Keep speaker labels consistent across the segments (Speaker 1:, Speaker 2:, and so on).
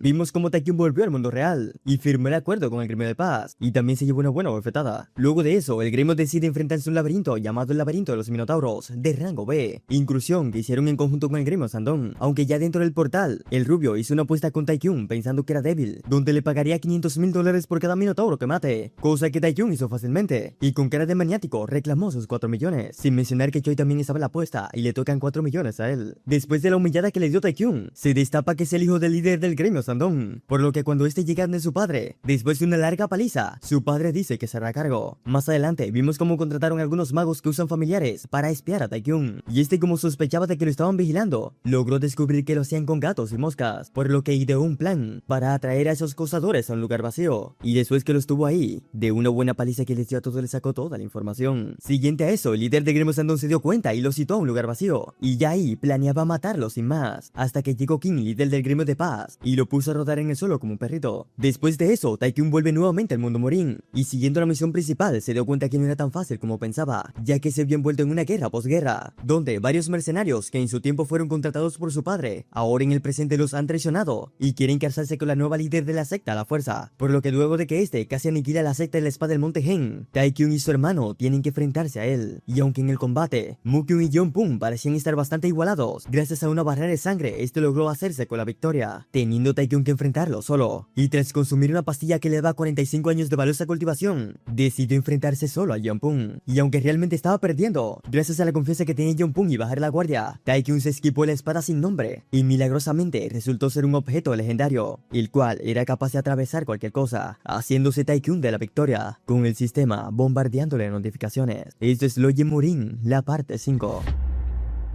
Speaker 1: Vimos cómo Taekyun volvió al mundo real y firmó el acuerdo con el gremio de paz, y también se llevó una buena bofetada. Luego de eso, el gremio decide enfrentarse a un laberinto llamado el laberinto de los Minotauros, de rango B, inclusión que hicieron en conjunto con el gremio Sandón, aunque ya dentro del portal, el rubio hizo una apuesta con Taekyun pensando que era débil, donde le pagaría $500,000 por cada Minotauro que mate, cosa que Taekyun hizo fácilmente, y con cara de maniático reclamó sus 4 millones, sin mencionar que Choi también estaba en la apuesta y le tocan 4 millones a él. Después de la humillada que le dio Taekyun, se destapa que es el hijo del líder del gremio Sandón, por lo que cuando este llega de su padre, después de una larga paliza, su padre dice que se hará cargo. Más adelante vimos cómo contrataron a algunos magos que usan familiares para espiar a Taekyun, y este, como sospechaba de que lo estaban vigilando, logró descubrir que lo hacían con gatos y moscas, por lo que ideó un plan para atraer a esos cazadores a un lugar vacío, y después que los tuvo ahí, de una buena paliza que les dio a todos les sacó toda la información. Siguiente a eso, el líder de gremio Sandón se dio cuenta y lo citó a un lugar vacío, y ya ahí planeaba matarlo sin más, hasta que llegó King, líder del gremio de paz, y lo puso a rodar en el suelo como un perrito. Después de eso, Taekyun vuelve nuevamente al mundo morín, y siguiendo la misión principal se dio cuenta que no era tan fácil como pensaba, ya que se vio envuelto en una guerra posguerra, donde varios mercenarios que en su tiempo fueron contratados por su padre, ahora en el presente los han traicionado, y quieren casarse con la nueva líder de la secta a la fuerza, por lo que luego de que este casi aniquila la secta de la espada del monte Gen, Taekyun y su hermano tienen que enfrentarse a él, y aunque en el combate, Mukyun y Jeonpung parecían estar bastante igualados, gracias a una barrera de sangre, este logró hacerse con la victoria, teniendo Taekyun que enfrentarlo solo, y tras consumir una pastilla que le da 45 años de valiosa cultivación, decidió enfrentarse solo a Jeonpung, y aunque realmente estaba perdiendo, gracias a la confianza que tenía Jeonpung y bajar la guardia, Taekyun se esquivó la espada sin nombre, y milagrosamente resultó ser un objeto legendario, el cual era capaz de atravesar cualquier cosa, haciéndose Taekyun de la victoria, con el sistema bombardeándole notificaciones. Esto es Loye Murin, la parte 5.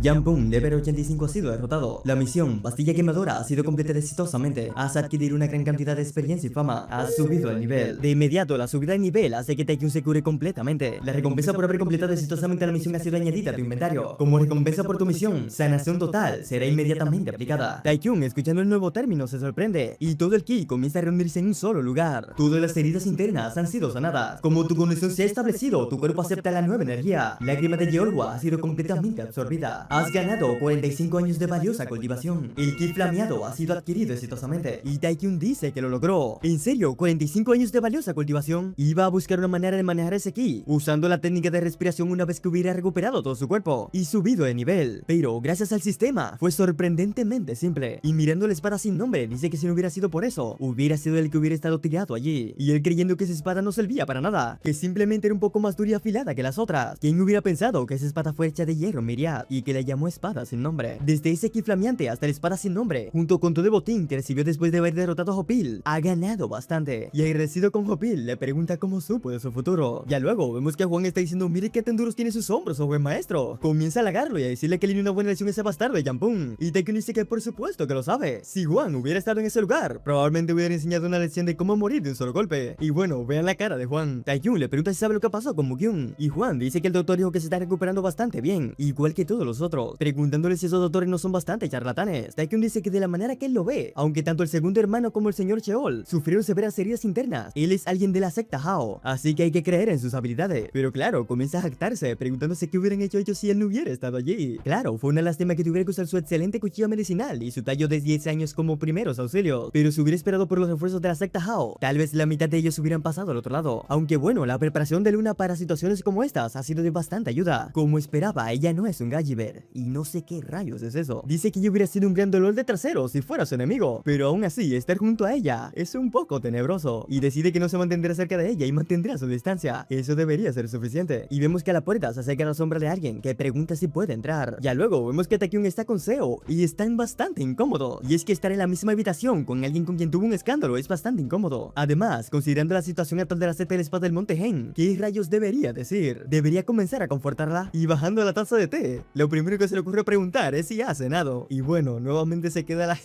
Speaker 1: Jeonpung, level 85 ha sido derrotado. La misión, pastilla quemadora, ha sido completada exitosamente. Has adquirido una gran cantidad de experiencia y fama. Has subido el nivel. De inmediato, la subida de nivel hace que Taekyun se cure completamente. La recompensa por haber completado exitosamente la misión ha sido añadida a tu inventario. Como recompensa por tu misión, sanación total será inmediatamente aplicada. Taekyun, escuchando el nuevo término, se sorprende, y todo el ki comienza a reunirse en un solo lugar. Todas las heridas internas han sido sanadas. Como tu condición se ha establecido, tu cuerpo acepta la nueva energía. La lágrima de Yeolwa ha sido completamente absorbida. Has ganado 45 años de valiosa cultivación. El ki flameado ha sido adquirido exitosamente, y Taekyun dice que lo logró. En serio, 45 años de valiosa cultivación. Iba a buscar una manera de manejar ese ki, usando la técnica de respiración una vez que hubiera recuperado todo su cuerpo y subido de nivel. Pero gracias al sistema, fue sorprendentemente simple. Y mirando la espada sin nombre, dice que si no hubiera sido por eso, hubiera sido el que hubiera estado tirado allí. Y él creyendo que esa espada no servía para nada, que simplemente era un poco más dura y afilada que las otras. ¿Quién hubiera pensado que esa espada fue hecha de hierro Miriad y que la llamó espada sin nombre? Desde ese ki flameante hasta la espada sin nombre, junto con todo el botín que recibió después de haber derrotado a Hopil, ha ganado bastante. Y agradecido con Hopil, le pregunta cómo supo de su futuro. Ya luego vemos que Juan está diciendo: mire qué tan duros tiene sus hombros, oh buen maestro. Comienza a halagarlo y a decirle que le dio una buena lección a ese bastardo de Jeonpung. Y Taekyun dice que por supuesto que lo sabe. Si Juan hubiera estado en ese lugar, probablemente hubiera enseñado una lección de cómo morir de un solo golpe. Y bueno, vean la cara de Juan. Taekyun le pregunta si sabe lo que pasó con Mukyun, y Juan dice que el doctor dijo que se está recuperando bastante bien, igual que todos los otros, preguntándole si esos doctores no son bastante charlatanes. Taekyun dice que de la manera que él lo ve, aunque tanto el segundo hermano como el señor Cheol sufrieron severas heridas internas, él es alguien de la secta Hao, así que hay que creer en sus habilidades. Pero claro, comienza a jactarse, preguntándose qué hubieran hecho ellos si él no hubiera estado allí. Claro, fue una lástima que tuviera que usar su excelente cuchillo medicinal y su tallo de 10 años como primeros auxilios, pero si hubiera esperado por los refuerzos de la secta Hao, tal vez la mitad de ellos hubieran pasado al otro lado. Aunque bueno, la preparación de Luna para situaciones como estas ha sido de bastante ayuda. Como esperaba, ella no es un Gulliver, y no sé qué rayos es eso. Dice que yo hubiera sido un gran dolor de trasero si fuera su enemigo, pero aún así, estar junto a ella es un poco tenebroso, y decide que no se mantendrá cerca de ella y mantendrá su distancia. Eso debería ser suficiente. Y vemos que a la puerta se acerca la sombra de alguien que pregunta si puede entrar. Ya luego vemos que Taekyun está con Seo y están bastante incómodos, y es que estar en la misma habitación con alguien con quien tuvo un escándalo es bastante incómodo. Además, considerando la situación actual de la secta de la espada del monte Gen, ¿qué rayos debería decir? Debería comenzar a confortarla, y bajando la taza de té, lo primero que se le ocurrió preguntar es si ha cenado. Y bueno, nuevamente se queda la...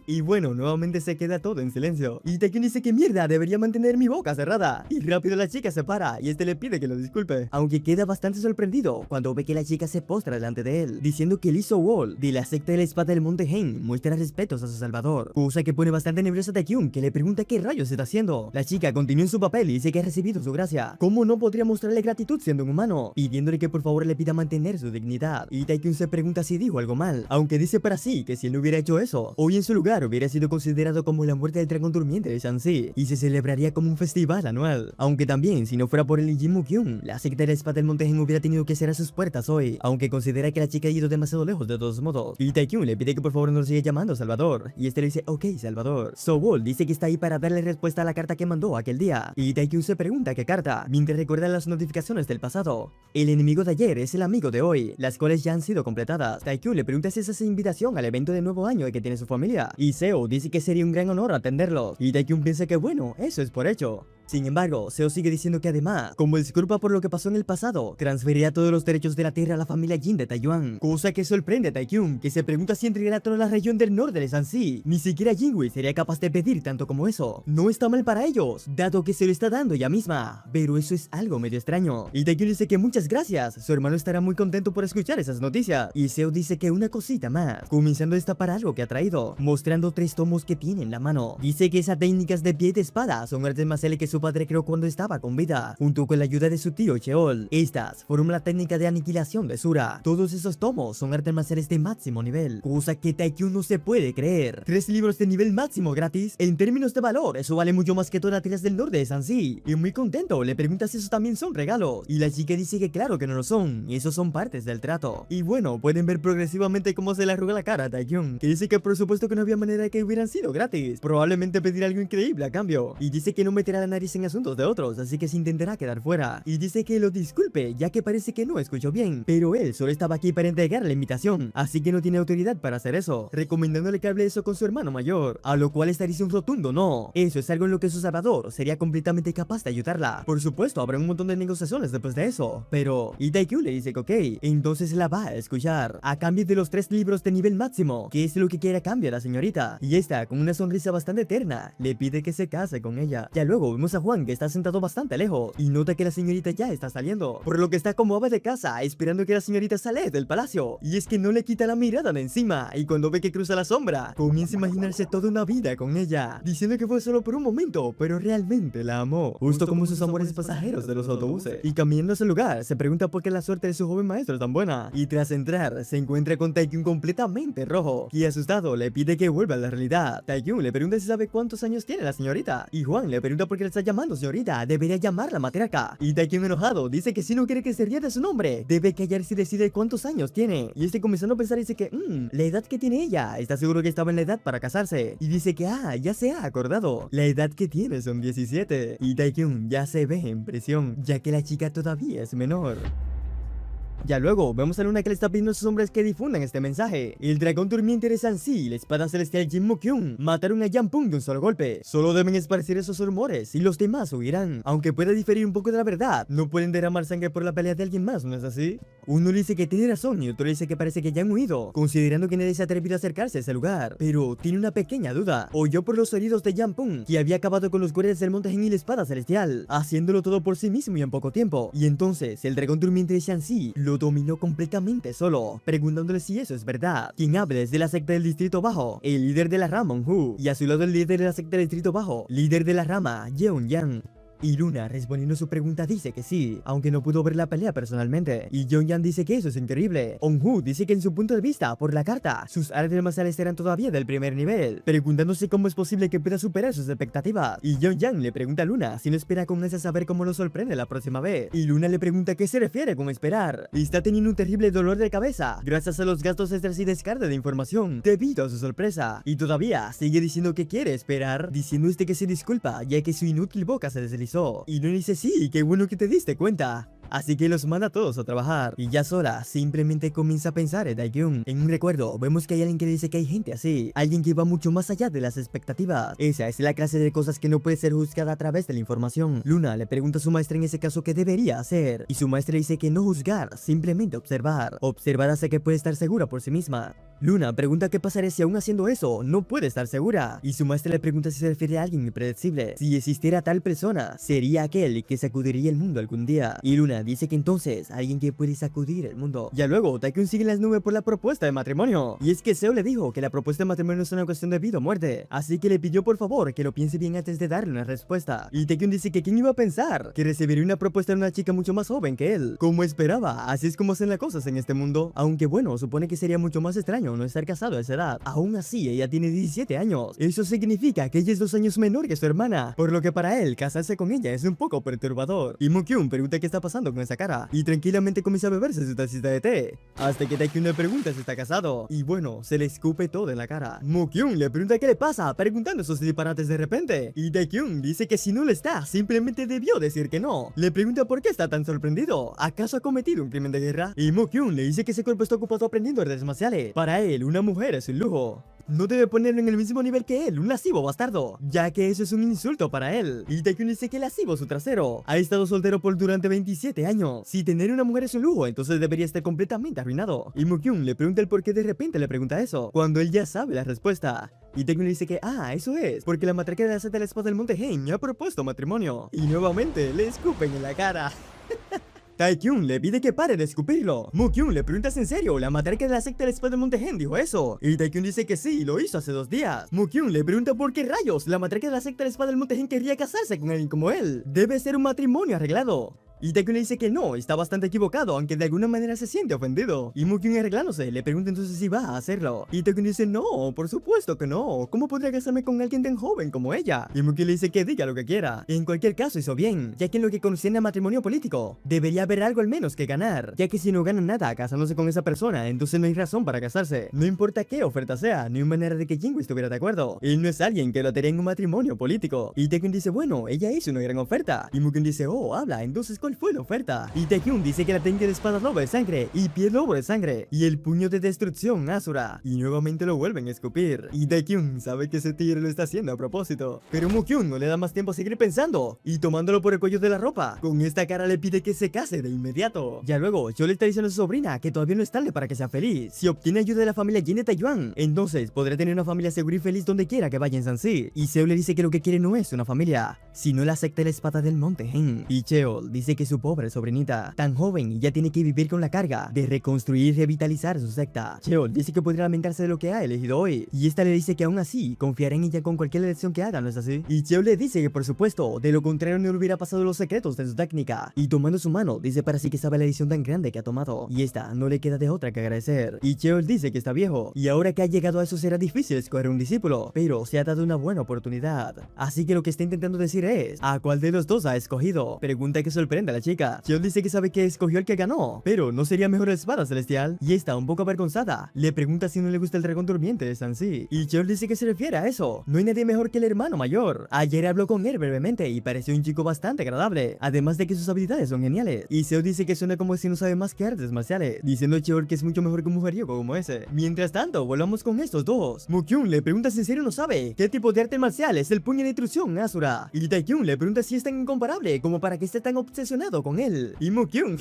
Speaker 1: Y bueno, nuevamente se queda todo en silencio. Y Taekyun dice que mierda, debería mantener mi boca cerrada. Y rápido la chica se para y este le pide que lo disculpe, aunque queda bastante sorprendido cuando ve que la chica se postra delante de él, diciendo que Lee So-wol de la secta de la espada del monte Gen muestra respetos a su salvador, cosa que pone bastante nervioso a Taekyun, que le pregunta qué rayos está haciendo. La chica continúa en su papel y dice que ha recibido su gracia. ¿Cómo no podría mostrarle gratitud siendo un humano? Pidiéndole que por favor le pida mantener su dignidad. Y Taekyun se pregunta si dijo algo mal, aunque dice para sí que si él no hubiera hecho eso, hoy en su lugar lugar hubiera sido considerado como la muerte del dragón durmiente de Shanxi y se celebraría como un festival anual. Aunque también, si no fuera por el Jin Mu-kyung, la secta de la espada del Monte Gen hubiera tenido que cerrar sus puertas hoy, aunque considera que la chica ha ido demasiado lejos de todos modos. Y Taekyung le pide que por favor no lo siga llamando Salvador, y este le dice ok Salvador. So-wol dice que está ahí para darle respuesta a la carta que mandó aquel día, y Taekyung se pregunta qué carta, mientras recuerda las notificaciones del pasado. El enemigo de ayer es el amigo de hoy, las cuales ya han sido completadas. Taekyung le pregunta si esa es invitación al evento de nuevo año que tiene su familia, y Seo dice que sería un gran honor atenderlos, y Taekyung piensa que bueno, eso es por hecho. Sin embargo, Seo sigue diciendo que además, como disculpa por lo que pasó en el pasado, transferirá todos los derechos de la tierra a la familia Jin de Taiyuan, cosa que sorprende a Taekyung, que se pregunta si entregará toda la región del norte de Shanxi. Ni siquiera Jinwei sería capaz de pedir tanto como eso. No está mal para ellos, dado que se lo está dando ella misma, pero eso es algo medio extraño. Y Taekyung dice que muchas gracias, su hermano estará muy contento por escuchar esas noticias. Y Seo dice que una cosita más, comenzando a destapar algo que ha traído, mostrando 3 tomos que tiene en la mano. Dice que esas técnicas de pie de espada son artes marciales que su padre creó cuando estaba con vida, junto con la ayuda de su tío Cheol. Estas forman la técnica de aniquilación de Sura. Todos esos tomos son artes marciales de máximo nivel, cosa que Taekyung no se puede creer. 3 libros de nivel máximo gratis. En términos de valor, eso vale mucho más que todas las tiras del norte de Shanxi. Y muy contento, le pregunta si esos también son regalos, y la chica dice que claro que no lo son, y esos son partes del trato. Y bueno, pueden ver progresivamente cómo se le arruga la cara a Taekyung, que dice que por supuesto que no había manera de que hubieran sido gratis, probablemente pedirá algo increíble a cambio, y dice que no meterá la nariz en asuntos de otros, así que se intentará quedar fuera, y dice que lo disculpe, ya que parece que no escuchó bien, pero él solo estaba aquí para entregar la invitación, así que no tiene autoridad para hacer eso, recomendándole que hable eso con su hermano mayor, a lo cual esta dice un rotundo no. Eso es algo en lo que su salvador sería completamente capaz de ayudarla. Por supuesto, habrá un montón de negociaciones después de eso, pero y Taekyung le dice que ok, entonces la va a escuchar, a cambio de los 3 libros de nivel máximo, que es lo que quiere a cambio la señorita, y esta, con una sonrisa bastante eterna, le pide que se case con ella. Ya luego vemos a Juan, que está sentado bastante lejos, y nota que la señorita ya está saliendo, por lo que está como ave de casa, esperando que la señorita sale del palacio, y es que no le quita la mirada de encima, y cuando ve que cruza la sombra, comienza a imaginarse toda una vida con ella, diciendo que fue solo por un momento, pero realmente la amó, justo como sus amores pasajeros de los autobuses. Y caminando a ese lugar, se pregunta por qué la suerte de su joven maestro es tan buena, y tras entrar, se encuentra con Taekyung completamente rojo, y asustado le pide que vuelva a la realidad. Taekyung le pregunta si sabe cuántos años tiene la señorita, y Juan le pregunta por qué le está llamando señorita, debería llamarla matriarca, y Taekyung enojado dice que si no quiere que se ría de su nombre, debe callarse y decide cuántos años tiene, y comenzando a pensar dice que, la edad que tiene ella, está seguro que estaba en la edad para casarse, y dice que, ya se ha acordado, la edad que tiene son 17, y Taekyung ya se ve en presión, ya que la chica todavía es menor. Ya luego, vemos a Luna que le está pidiendo a sus hombres que difundan este mensaje. El dragón durmiente de Shanxi y la espada celestial Jin Mu-kyung mataron a Yang Pung de un solo golpe. Solo deben esparcir esos rumores y los demás huirán. Aunque pueda diferir un poco de la verdad, no pueden derramar sangre por la pelea de alguien más, ¿no es así? Uno le dice que tiene razón y otro le dice que parece que ya han huido, considerando que nadie se ha atrevido a acercarse a ese lugar. Pero tiene una pequeña duda. Oyó por los oídos de Yang Pung que había acabado con los guardias del Monte Gen y la espada celestial, haciéndolo todo por sí mismo y en poco tiempo. Y entonces, el dragón durmiente de Shanxi lo dominó completamente solo, preguntándole si eso es verdad. Quien habla es de la secta del Distrito Bajo, el líder de la rama Monju, y a su lado el líder de la secta del Distrito Bajo, líder de la rama Yeon-yang. Y Luna, respondiendo su pregunta, dice que sí, aunque no pudo ver la pelea personalmente. Y Yeon-yang dice que eso es increíble. On-Hu dice que en su punto de vista, por la carta, sus artes marciales serán todavía del primer nivel, preguntándose cómo es posible que pueda superar sus expectativas. Y Yeon-yang le pregunta a Luna si no espera con ansias saber cómo lo sorprende la próxima vez. Y Luna le pregunta qué se refiere con esperar. Y está teniendo un terrible dolor de cabeza, gracias a los gastos extras y descarga de información, debido a su sorpresa. Y todavía sigue diciendo que quiere esperar, diciendo que se disculpa, ya que su inútil boca se deslizó. Y Luna dice sí, qué bueno que te diste cuenta. Así que los manda a todos a trabajar, y ya sola, simplemente comienza a pensar en Taekyung. En un recuerdo, vemos que hay alguien que dice que hay gente así, alguien que va mucho más allá de las expectativas. Esa es la clase de cosas que no puede ser juzgada a través de la información. Luna le pregunta a su maestra en ese caso qué debería hacer, y su maestra dice que no juzgar, simplemente observar. Observar hasta que puede estar segura por sí misma. Luna pregunta qué pasaría si aún haciendo eso no puede estar segura, y su maestra le pregunta si se refiere a alguien impredecible. Si existiera tal persona, sería aquel que sacudiría el mundo algún día. Y Luna dice que entonces alguien que puede sacudir el mundo. Ya luego, Taekyung sigue en las nubes por la propuesta de matrimonio, y es que Seo le dijo que la propuesta de matrimonio es una cuestión de vida o muerte, así que le pidió por favor que lo piense bien antes de darle una respuesta. Y Taekyung dice que quién iba a pensar que recibiría una propuesta de una chica mucho más joven que él, como esperaba. Así es como hacen las cosas en este mundo, aunque bueno, supone que sería mucho más extraño bueno no estar casado a esa edad. Aún así, ella tiene 17 años. Eso significa que ella es 2 años menor que su hermana, por lo que para él, casarse con ella es un poco perturbador. Y Mo-kyun pregunta qué está pasando con esa cara, y tranquilamente comienza a beberse su tacita de té, hasta que Taekyun le pregunta si está casado, y bueno, se le escupe todo en la cara. Mo-kyun le pregunta qué le pasa, preguntando esos disparates de repente, y Taekyun dice que si no lo está, simplemente debió decir que no. Le pregunta por qué está tan sorprendido, ¿acaso ha cometido un crimen de guerra? Y Mo-kyun le dice que ese cuerpo está ocupado aprendiendo artes marciales. Para él, una mujer es un lujo. No debe ponerlo en el mismo nivel que él, un lascivo bastardo, ya que eso es un insulto para él. Y Taekyun dice que lascivo su trasero. Ha estado soltero por durante 27 años. Si tener una mujer es un lujo, entonces debería estar completamente arruinado. Y Mo-kyun le pregunta el por qué de repente le pregunta eso, cuando él ya sabe la respuesta. Y Taekyun le dice que, eso es, porque la matriarca de la secta de la espada del monte Hen ha propuesto matrimonio. Y nuevamente le escupen en la cara. Taekyun le pide que pare de escupirlo. Mo-kyun le pregunta si en serio la matriarca de la secta del espada del monte Hen dijo eso. Y Taekyun dice que sí, lo hizo hace 2 días. Mo-kyun le pregunta por qué rayos la matriarca de la secta del espada del monte Hen querría casarse con alguien como él. Debe ser un matrimonio arreglado. Y Taekyun le dice que no, está bastante equivocado, aunque de alguna manera se siente ofendido. Y Mo-kyun arreglándose, le pregunta entonces si va a hacerlo. Y Taekyun dice, no, por supuesto que no. ¿Cómo podría casarme con alguien tan joven como ella? Y Mo-kyun le dice que diga lo que quiera. En cualquier caso hizo bien, ya que en lo que concierne a matrimonio político, debería haber algo al menos que ganar, ya que si no gana nada casándose con esa persona, entonces no hay razón para casarse. No importa qué oferta sea, ni una manera de que Jinwoo estuviera de acuerdo. Él no es alguien que lo tenga en un matrimonio político. Y Taekyun dice, bueno, ella hizo una gran oferta. Y Mo-kyun dice, habla, entonces ¿cuál fue la oferta? Y Taekyun dice que la técnica de espada lobo es sangre y piel lobo es sangre y el puño de destrucción Asura. Y nuevamente lo vuelven a escupir. Y Taekyun sabe que ese tigre lo está haciendo a propósito. Pero Mo-kyun no le da más tiempo a seguir pensando y tomándolo por el cuello de la ropa. Con esta cara le pide que se case de inmediato. Ya luego, yo le está diciendo a su sobrina que todavía no es tarde para que sea feliz. Si obtiene ayuda de la familia Jin de Taeyuan, entonces podrá tener una familia segura y feliz donde quiera que vaya en Sansi. Y Seo le dice que lo que quiere no es una familia, sino la secta de la espada del monte Hen. Y Cheol dice que su pobre sobrinita, tan joven y ya tiene que vivir con la carga de reconstruir y revitalizar su secta. Cheol dice que podría lamentarse de lo que ha elegido hoy, y esta le dice que aún así confiará en ella con cualquier elección que haga, ¿no es así? Y Cheol le dice que por supuesto, de lo contrario no le hubiera pasado los secretos de su técnica, y tomando su mano dice para sí que sabe la decisión tan grande que ha tomado, y esta no le queda de otra que agradecer. Y Cheol dice que está viejo, y ahora que ha llegado a eso será difícil escoger un discípulo, pero se ha dado una buena oportunidad, así que lo que está intentando decir es, ¿a cuál de los dos ha escogido? Pregunta que sorprende a la chica. Cheol dice que sabe que escogió el que ganó, pero ¿no sería mejor la espada celestial? Y está un poco avergonzada, le pregunta si no le gusta el dragón durmiente de Sansi, y Cheol dice que se refiere a eso, no hay nadie mejor que el hermano mayor. Ayer habló con él brevemente y pareció un chico bastante agradable, además de que sus habilidades son geniales, y Seo dice que suena como si no sabe más que artes marciales, diciendo a Cheol que es mucho mejor que un mujeriego como ese. Mientras tanto, volvamos con estos dos. Mo-kyun le pregunta si en serio no sabe qué tipo de arte marcial es el puño de intrusión Asura, y Taekyun le pregunta si es tan incomparable como para que esté tan obsesionado con él, y Mo-kyun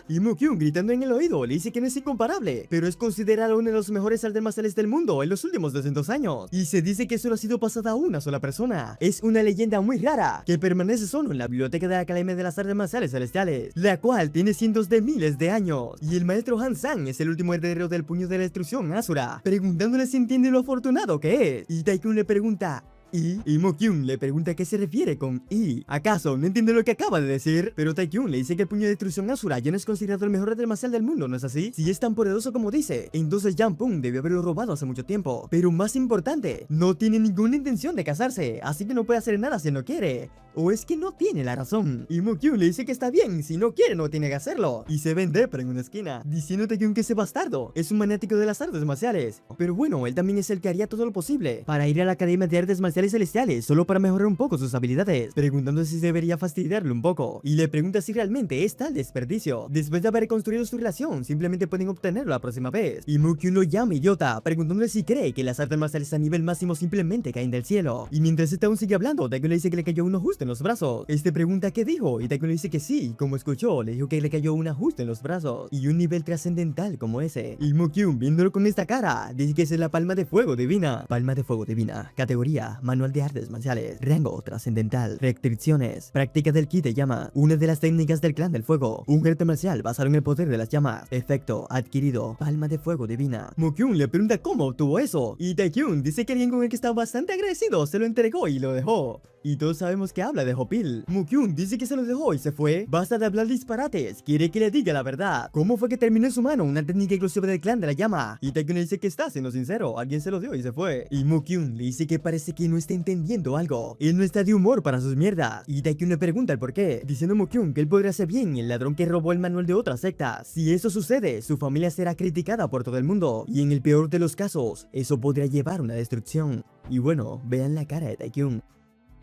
Speaker 1: y Mo-kyun gritando en el oído le dice que no es incomparable, pero es considerado uno de los mejores artes marciales del mundo en los últimos 200 años, y se dice que solo ha sido pasada a una sola persona. Es una leyenda muy rara que permanece solo en la biblioteca de la Academia de las Artes Marciales Celestiales, la cual tiene cientos de miles de años, y el maestro Han-san es el último heredero del puño de la destrucción Asura, preguntándole si entiende lo afortunado que es, y Taekyun le pregunta y Mo-kyun le pregunta a qué se refiere con ¿y? ¿Acaso no entiende lo que acaba de decir? Pero Taekyun le dice que el puño de destrucción Asura ya no es considerado el mejor arte marcial del mundo, ¿no es así? Si es tan poderoso como dice, entonces Jampung debió haberlo robado hace mucho tiempo. Pero más importante, no tiene ninguna intención de casarse, así que no puede hacer nada si no quiere. ¿O es que no tiene la razón? Y Mo-kyun le dice que está bien, si no quiere no tiene que hacerlo. Y se vende pero en una esquina, diciendo a Taekyun que ese bastardo es un maniático de las artes marciales. Pero bueno, él también es el que haría todo lo posible para ir a la Academia de Artes Marciales Celestiales solo para mejorar un poco sus habilidades, preguntando si debería fastidiarle un poco. Y le pregunta si realmente es tal desperdicio. Después de haber construido su relación, simplemente pueden obtenerlo la próxima vez. Y Mo-kyun lo llama idiota, preguntándole si cree que las artes marciales a nivel máximo simplemente caen del cielo. Y mientras este aún sigue hablando, Taekyun le dice que le cayó uno justo en los brazos. Este pregunta qué dijo, y Taekyun le dice que sí, como escuchó, le dijo que le cayó una justo en los brazos, y un nivel trascendental como ese. Y Mo-kyun, viéndolo con esta cara, dice que es la palma de fuego divina. Palma de fuego divina, categoría, manual de artes marciales, rango trascendental, restricciones, práctica del ki de llama, una de las técnicas del clan del fuego, un arte marcial basado en el poder de las llamas, efecto adquirido, palma de fuego divina. Mo-kyun le pregunta cómo obtuvo eso, y Taekyun dice que alguien con el que estaba bastante agradecido se lo entregó y lo dejó. Y todos sabemos que habla de Hopil. Mukyun dice que se lo dejó y se fue. Basta de hablar disparates, quiere que le diga la verdad. ¿Cómo fue que terminó en su mano una técnica exclusiva del clan de la llama? Y Taekyun le dice que está siendo sincero, alguien se lo dio y se fue. Y Mukyun le dice que parece que no está entendiendo algo. Él no está de humor para sus mierdas. Y Taekyun le pregunta el por qué, diciendo Mukyun que él podría ser bien el ladrón que robó el manual de otra secta. Si eso sucede, su familia será criticada por todo el mundo. Y en el peor de los casos, eso podría llevar a una destrucción. Y bueno, vean la cara de Taekyun.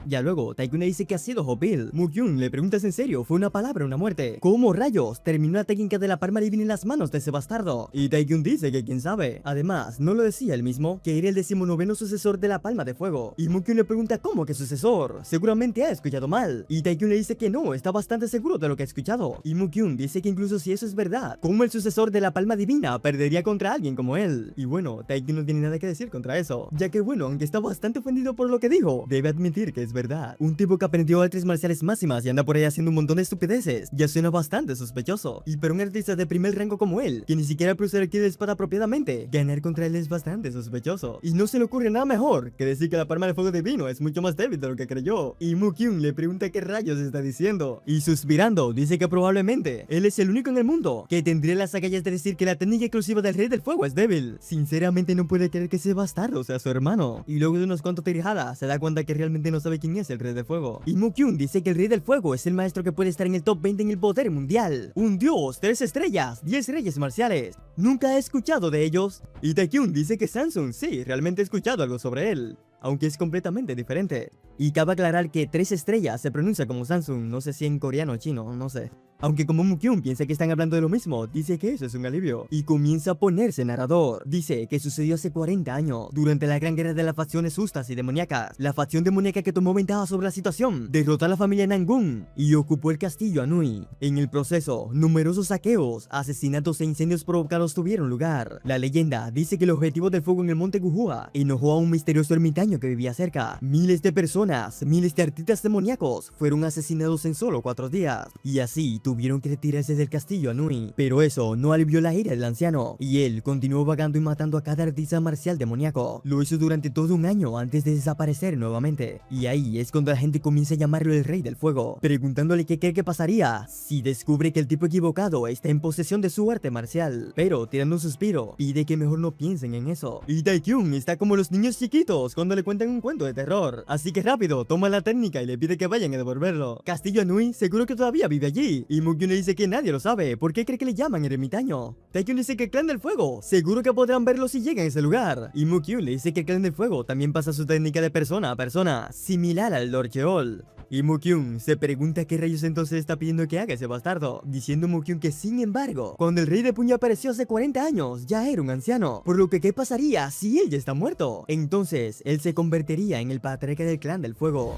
Speaker 1: Ya luego, Taekyun le dice que ha sido Hopil. Mukyun le pregunta si en serio fue una palabra o una muerte. ¿Cómo rayos terminó la técnica de la palma divina en las manos de ese bastardo? Y Taekyun dice que quién sabe. Además, ¿no lo decía él mismo? Que era el 19º sucesor de la palma de fuego. Y Mukyun le pregunta ¿cómo que sucesor? Seguramente ha escuchado mal. Y Taekyun le dice que no, está bastante seguro de lo que ha escuchado. Y Mukyun dice que incluso si eso es verdad, ¿cómo el sucesor de la palma divina perdería contra alguien como él? Y bueno, Taekyun no tiene nada que decir contra eso, ya que bueno, aunque está bastante ofendido por lo que dijo, debe admitir que es verdad. Un tipo que aprendió artes marciales máximas y anda por ahí haciendo un montón de estupideces, ya suena bastante sospechoso. Y para un artista de primer rango como él, que ni siquiera puede adquirir la espada apropiadamente, ganar contra él es bastante sospechoso. Y no se le ocurre nada mejor que decir que la palma de fuego divino es mucho más débil de lo que creyó. Y Mukyun le pregunta qué rayos está diciendo. Y suspirando, dice que probablemente él es el único en el mundo que tendría las agallas de decir que la técnica exclusiva del rey del fuego es débil. Sinceramente no puede creer que ese bastardo sea su hermano. Y luego de unos cuantos tirijadas, se da cuenta que realmente no sabe quién es el rey del fuego. Y Mukyun dice que el rey del fuego es el maestro que puede estar en el top 20 en el poder mundial. Un dios, 3 estrellas, 10 reyes marciales. Nunca he escuchado de ellos. Y Taekyun dice que Samsung sí, realmente he escuchado algo sobre él, aunque es completamente diferente. Y cabe aclarar que 3 estrellas se pronuncia como Samsung, no sé si en coreano o chino, no sé. Aunque como Mukyun piensa que están hablando de lo mismo, dice que eso es un alivio. Y comienza a ponerse narrador. Dice que sucedió hace 40 años, durante la gran guerra de las facciones justas y demoníacas. La facción demoníaca que tomó ventaja sobre la situación, derrotó a la familia Nangun y ocupó el castillo Anui. En el proceso, numerosos saqueos, asesinatos e incendios provocados tuvieron lugar. La leyenda dice que el objetivo del fuego en el monte Gujua enojó a un misterioso ermitaño que vivía cerca. Miles de personas, miles de artistas demoníacos fueron asesinados en solo 4 días. Y así tuvieron que retirarse del castillo Anui. Pero eso no alivió la ira del anciano, y él continuó vagando y matando a cada artista marcial demoníaco. Lo hizo durante todo un año antes de desaparecer nuevamente. Y ahí es cuando la gente comienza a llamarlo el rey del fuego, preguntándole qué cree que pasaría si descubre que el tipo equivocado está en posesión de su arte marcial. Pero tirando un suspiro, pide que mejor no piensen en eso. Y Taekyun está como los niños chiquitos cuando le cuentan un cuento de terror. Así que rápido, toma la técnica y le pide que vayan a devolverlo. Castillo Anui seguro que todavía vive allí. Y Mukyun le dice que nadie lo sabe. ¿Por qué cree que le llaman ermitaño? Taekyun dice que el clan del fuego seguro que podrán verlo si llegan a ese lugar. Y Mukyun le dice que el clan del fuego también pasa su técnica de persona a persona, similar al Lord Cheol. Y Mukyun se pregunta qué rayos entonces está pidiendo que haga ese bastardo, diciendo Mukyun que sin embargo, cuando el rey de puño apareció hace 40 años, ya era un anciano, por lo que ¿qué pasaría si él ya está muerto? Entonces, él se convertiría en el patriarca del clan del fuego.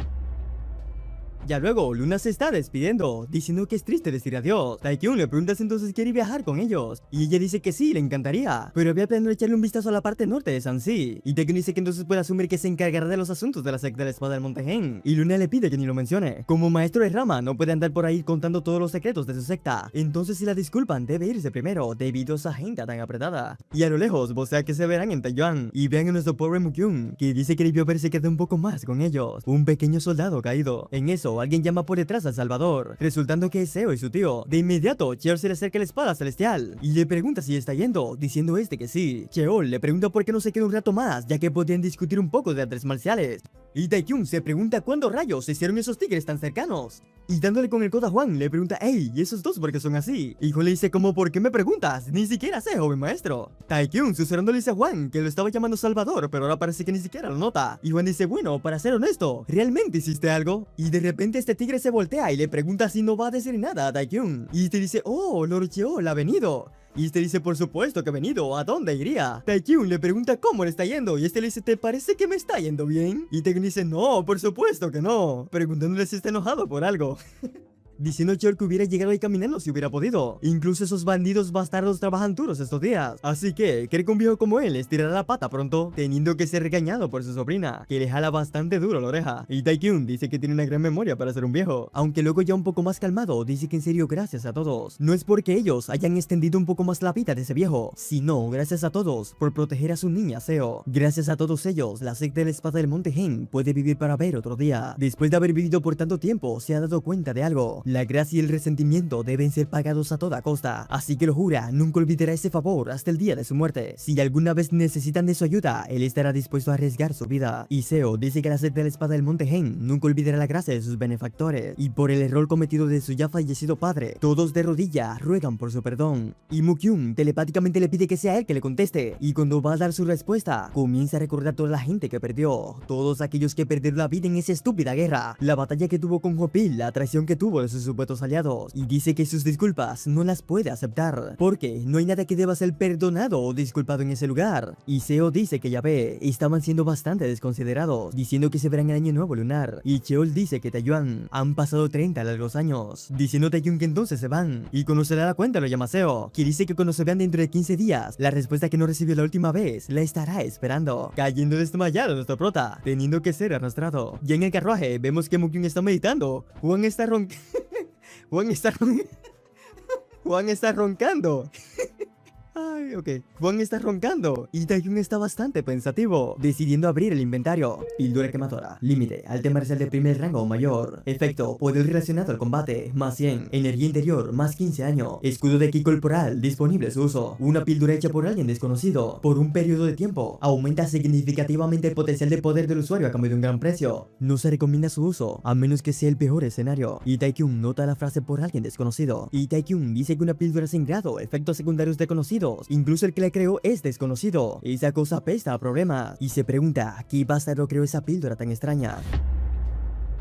Speaker 1: Ya luego, Luna se está despidiendo, diciendo que es triste decir adiós. Taekyun le pregunta si entonces quiere viajar con ellos, y ella dice que sí, le encantaría, pero había planeado echarle un vistazo a la parte norte de Sansi. Y Taekyun dice que entonces puede asumir que se encargará de los asuntos de la secta de la espada del Monte Gen, y Luna le pide que ni lo mencione. Como maestro de rama, no puede andar por ahí contando todos los secretos de su secta, entonces si la disculpan, debe irse primero, debido a esa agenda tan apretada. Y a lo lejos, vocea que se verán en Taiyuan, y vean a nuestro pobre Mukyun, que dice que debió haberse quedado un poco más con ellos, un pequeño soldado caído. En eso, alguien llama por detrás al Salvador, resultando que es Seo y su tío. De inmediato, Cheol se le acerca la espada celestial y le pregunta si está yendo, diciendo que sí. Cheol le pregunta por qué no se queda un rato más, ya que podrían discutir un poco de artes marciales. Y Taekyun se pregunta cuándo rayos se hicieron esos tigres tan cercanos. Y dándole con el codo a Juan, le pregunta, hey, ¿y esos dos por qué son así? Y Juan le dice, ¿cómo por qué me preguntas? Ni siquiera sé, joven maestro. Taekyun susurrando le dice a Juan que lo estaba llamando Salvador, pero ahora parece que ni siquiera lo nota. Y Juan dice, bueno, para ser honesto, ¿realmente hiciste algo? Y de repente este tigre se voltea y le pregunta si no va a decir nada a Taekyun. Y te dice, oh, Lord Cheol ha venido. Y este dice, por supuesto que ha venido, ¿a dónde iría? Taekyun le pregunta cómo le está yendo, y este le dice, ¿te parece que me está yendo bien? Y Taekyun dice, no, por supuesto que no, preguntándole si está enojado por algo. diciendo Cheol que hubiera llegado ahí caminando si hubiera podido. Incluso esos bandidos bastardos trabajan duros estos días, así que cree que un viejo como él estirará la pata pronto, teniendo que ser regañado por su sobrina, que le jala bastante duro la oreja. Y Taekyun dice que tiene una gran memoria para ser un viejo, aunque luego ya un poco más calmado dice que en serio gracias a todos. No es porque ellos hayan extendido un poco más la vida de ese viejo, sino gracias a todos por proteger a su niña Seo. Gracias a todos ellos, la secta de la espada del monte Hen puede vivir para ver otro día. Después de haber vivido por tanto tiempo, se ha dado cuenta de algo. La gracia y el resentimiento deben ser pagados a toda costa, así que lo jura, nunca olvidará ese favor hasta el día de su muerte. Si alguna vez necesitan de su ayuda, él estará dispuesto a arriesgar su vida. Y Seo dice que la secta de la espada del monte Hen nunca olvidará la gracia de sus benefactores, y por el error cometido de su ya fallecido padre, todos de rodillas ruegan por su perdón. Y Mukyun telepáticamente le pide que sea él que le conteste, y cuando va a dar su respuesta, comienza a recordar toda la gente que perdió, todos aquellos que perdieron la vida en esa estúpida guerra, la batalla que tuvo con Hopil, la traición que tuvo de sus supuestos aliados, y dice que sus disculpas no las puede aceptar, porque no hay nada que deba ser perdonado o disculpado en ese lugar. Y Seo dice que Yahvé estaban siendo bastante desconsiderados, diciendo que se verán el año nuevo lunar, y Cheol dice que Taeyuan han pasado 30 largos años, diciendo Taeyun que entonces se van, y cuando se da cuenta lo llama Seo, que dice que cuando se vean dentro de 15 días, la respuesta que no recibió la última vez la estará esperando, cayendo desmayado nuestro prota, teniendo que ser arrastrado. Y en el carruaje vemos que Mukyun está meditando, Juan está Juan está roncando. Ay, ok. Juan está roncando y Taekyun está bastante pensativo, decidiendo abrir el inventario. Píldora quemadora. Límite. Arte marcial de primer rango o mayor. Efecto. Poder relacionado al combate. Más 100. Energía interior. Más 15 años. Escudo de ki corporal. Disponible su uso. Una píldora hecha por alguien desconocido. Por un periodo de tiempo. Aumenta significativamente el potencial de poder del usuario a cambio de un gran precio. No se recomienda su uso, a menos que sea el peor escenario. Y Taekyun nota la frase por alguien desconocido. Y Taekyun dice que una píldora sin grado. Efectos secundarios desconocidos. Incluso el que la creó es desconocido. Esa cosa apesta a problemas. Y se pregunta, ¿qué bastardo creó esa píldora tan extraña?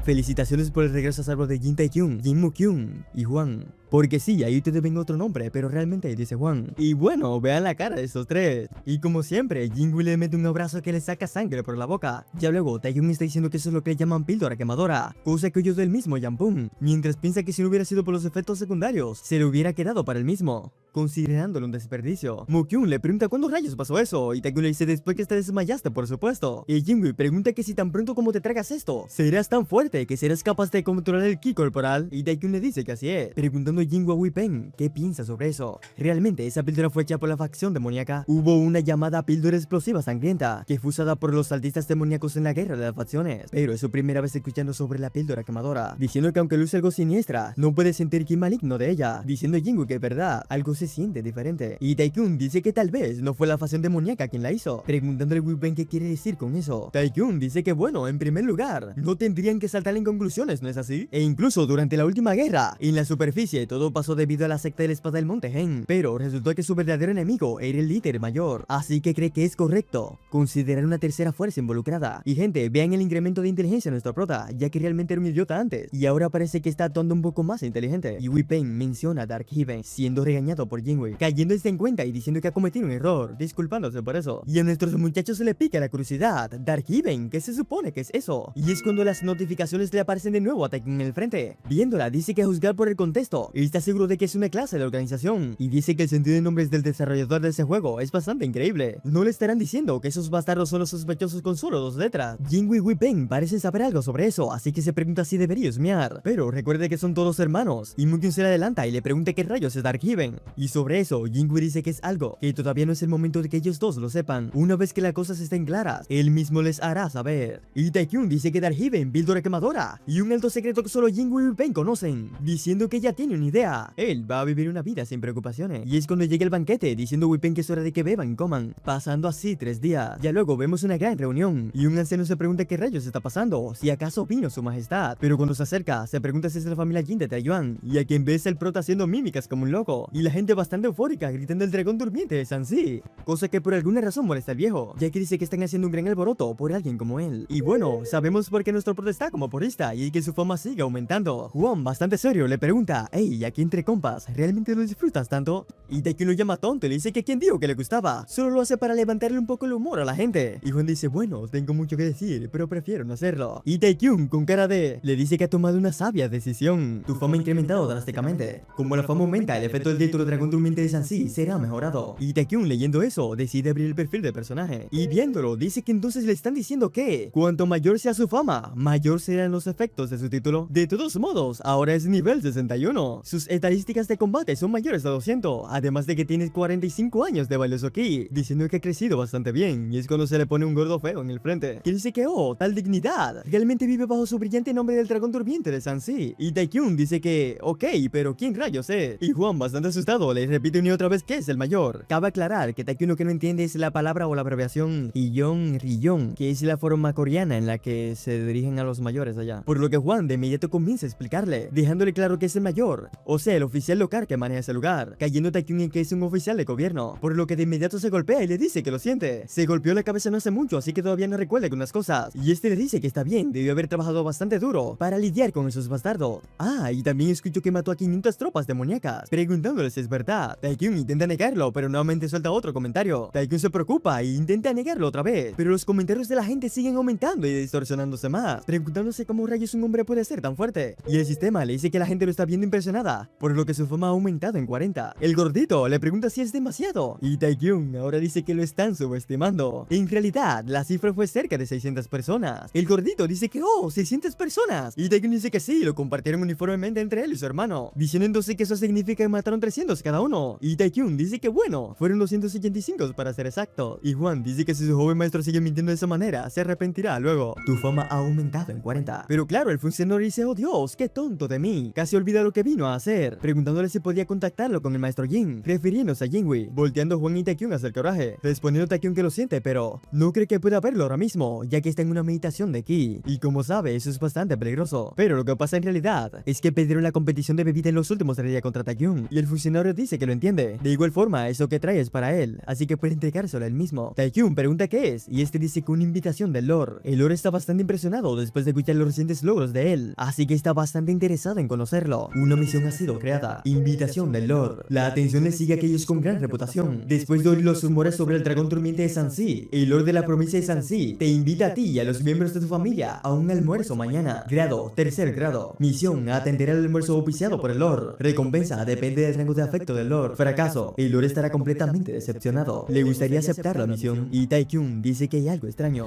Speaker 1: Felicitaciones por el regreso a salvo de Jin Taekyun, Jin Mukyun y Juan. Porque sí, ahí te deben otro nombre, pero realmente dice Juan. Y bueno, vean la cara de estos tres. Y como siempre, Jingwoo le mete un abrazo que le saca sangre por la boca. Ya luego, Taehyung está diciendo que eso es lo que llaman píldora quemadora, cosa que oyó del mismo Yampung, mientras piensa que si no hubiera sido por los efectos secundarios, se le hubiera quedado para el mismo, considerándolo un desperdicio. Mukyun le pregunta cuándo rayos pasó eso, y Taehyung le dice después que te desmayaste, por supuesto. Y Jingwoo pregunta que si tan pronto como te tragas esto, serás tan fuerte que serás capaz de controlar el ki corporal, y Taehyung le dice que así es, preguntando a Jingwoo a Whipen qué piensa sobre eso. ¿Realmente esa píldora fue hecha por la facción demoníaca? Hubo una llamada píldora explosiva sangrienta, que fue usada por los saltistas demoníacos en la guerra de las facciones, pero es su primera vez escuchando sobre la píldora quemadora, diciendo que aunque luce algo siniestra, no puede sentir ki maligno de ella, diciendo Jingwoo que es verdad, algo se siente diferente. Y Taekyung dice que tal vez no fue la facción demoníaca quien la hizo, preguntándole a Whipen qué quiere decir con eso. Taekyung dice que bueno, en primer lugar, no tendrían que saltar en conclusiones, ¿no es así? E incluso durante la última guerra, en la superficie todo pasó debido a la secta de la espada del monte Hen, pero resultó que su verdadero enemigo era el líder mayor, así que cree que es correcto considerar una tercera fuerza involucrada. Y gente, vean el incremento de inteligencia de nuestro prota, ya que realmente era un idiota antes, y ahora parece que está actuando un poco más inteligente. Y Whipen menciona a Darkhaven, siendo regañado por Jingwoo, cayéndose en cuenta y diciendo que ha cometido un error, disculpándose por eso. Y a nuestros muchachos se le pica la curiosidad. Darkhaven, ¿qué se supone que es eso? Y es cuando las notificaciones le aparecen de nuevo a Taekyung en el frente. Viéndola, dice que a juzgar por el contexto, está seguro de que es una clase de organización, y dice que el sentido de nombres del desarrollador de ese juego es bastante increíble. No le estarán diciendo que esos bastardos son los sospechosos con solo 2 letras. Jingwoo y Whipen parecen saber algo sobre eso, así que se pregunta si debería husmear, pero recuerde que son todos hermanos, y Mukyun se le adelanta y le pregunta qué rayos es Darkhaven, y sobre eso Jingwoo dice que es algo que todavía no es el momento de que ellos dos lo sepan. Una vez que las cosas estén claras, él mismo les hará saber. Y Taekyung dice que Darkhaven, píldora quemadora, y un alto secreto que solo Jingwoo y Whipen conocen, diciendo que ya tiene una idea. Él va a vivir una vida sin preocupaciones. Y es cuando llega el banquete, diciendo Whipen que es hora de que beban y coman, pasando así 3 días. Ya luego vemos una gran reunión, y un anciano se pregunta qué rayos está pasando, si acaso vino su majestad. Pero cuando se acerca, se pregunta si es la familia Jin de Taeyuan, y a quien ves el prota haciendo mímicas como un loco, y la gente bastante eufórica gritando el dragón durmiente de Sansi, cosa que por alguna razón molesta al viejo, ya que dice que están haciendo un gran alboroto por alguien como él. Y bueno, sabemos por qué nuestro prota está como porrista, y que su fama sigue aumentando. Juan, bastante serio, le pregunta, hey, Y aquí entre compas, ¿realmente lo disfrutas tanto? Y Taekyun lo llama tonto y le dice que quién dijo que le gustaba. Solo lo hace para levantarle un poco el humor a la gente. Y Juan dice, bueno, tengo mucho que decir, pero prefiero no hacerlo. Y Taekyun, con cara de, le dice que ha tomado una sabia decisión. Tu fama ha incrementado drásticamente. Como la fama aumenta, el efecto del título Dragón Durmiente de Sansi será mejorado. Y Taekyun, leyendo eso, decide abrir el perfil del personaje. Y viéndolo, dice que entonces le están diciendo que cuanto mayor sea su fama, mayor serán los efectos de su título. De todos modos, ahora es nivel 61. Sus estadísticas de combate son mayores a 200, además de que tiene 45 años de valioso ki, diciendo que ha crecido bastante bien. Y es cuando se le pone un gordo feo en el frente, que dice que, oh, tal dignidad, realmente vive bajo su brillante nombre del dragón durmiente de Sansi. Y Taekyun dice que, ok, pero ¿quién rayos es? Y Juan, bastante asustado, le repite una y otra vez que es el mayor. Cabe aclarar que Taekyun lo que no entiende es la palabra o la abreviación Rillon, que es la forma coreana en la que se dirigen a los mayores allá. Por lo que Juan de inmediato comienza a explicarle, dejándole claro que es el mayor, o sea, el oficial local que maneja ese lugar, cayendo Taekyun en que es un oficial de gobierno, por lo que de inmediato se golpea y le dice que lo siente. Se golpeó la cabeza no hace mucho, así que todavía no recuerda algunas cosas, y este le dice que está bien, debió haber trabajado bastante duro para lidiar con esos bastardos. Ah, y también escuchó que mató a 500 tropas demoníacas, preguntándole si es verdad. Taekyun intenta negarlo, pero nuevamente suelta otro comentario. Taekyun se preocupa e intenta negarlo otra vez, pero los comentarios de la gente siguen aumentando y distorsionándose más, preguntándose cómo rayos un hombre puede ser tan fuerte. Y el sistema le dice que la gente lo está viendo impresionada, por lo que su fama ha aumentado en 40. El gordito le pregunta si es demasiado, y Taekyun ahora dice que lo están subestimando. En realidad, la cifra fue cerca de 600 personas. El gordito dice que, oh, 600 personas. Y Taekyun dice que sí, lo compartieron uniformemente entre él y su hermano, diciendo entonces que eso significa que mataron 300 cada uno. Y Taekyun dice que bueno, fueron 285 para ser exacto. Y Juan dice que si su joven maestro sigue mintiendo de esa manera, se arrepentirá luego. Tu fama ha aumentado en 40. Pero claro, el funcionario dice, oh Dios, qué tonto de mí. Casi olvida lo que vino a hacer, preguntándole si podía contactarlo con el maestro Jin, refiriéndose a Jinwei, volteando Juan y Taekyun hacia el coraje, respondiendo a Taekyun que lo siente, pero no cree que pueda verlo ahora mismo, ya que está en una meditación de ki. Y como sabe, eso es bastante peligroso. Pero lo que pasa en realidad es que perdieron la competición de bebida en los últimos 3 días contra Taekyun, y el funcionario dice que lo entiende. De igual forma, eso que trae es para él, así que puede entregárselo él mismo. Taekyun pregunta qué es, y este dice que una invitación del Lord. El Lord está bastante impresionado después de escuchar los recientes logros de él, así que está bastante interesado en conocerlo. Una misión ha sido creada, invitación del Lord. La atención le sigue a aquellos con gran reputación. Después de oír los rumores sobre el dragón durmiente de Sansi, el Lord de la provincia de Sansi te invita a ti y a los miembros de tu familia a un almuerzo mañana. Grado, tercer grado. Misión, atender al almuerzo oficiado por el Lord. Recompensa, depende del rango de afecto del Lord. Fracaso, el Lord estará completamente decepcionado. Le gustaría aceptar la misión, y Taekyun dice que hay algo extraño.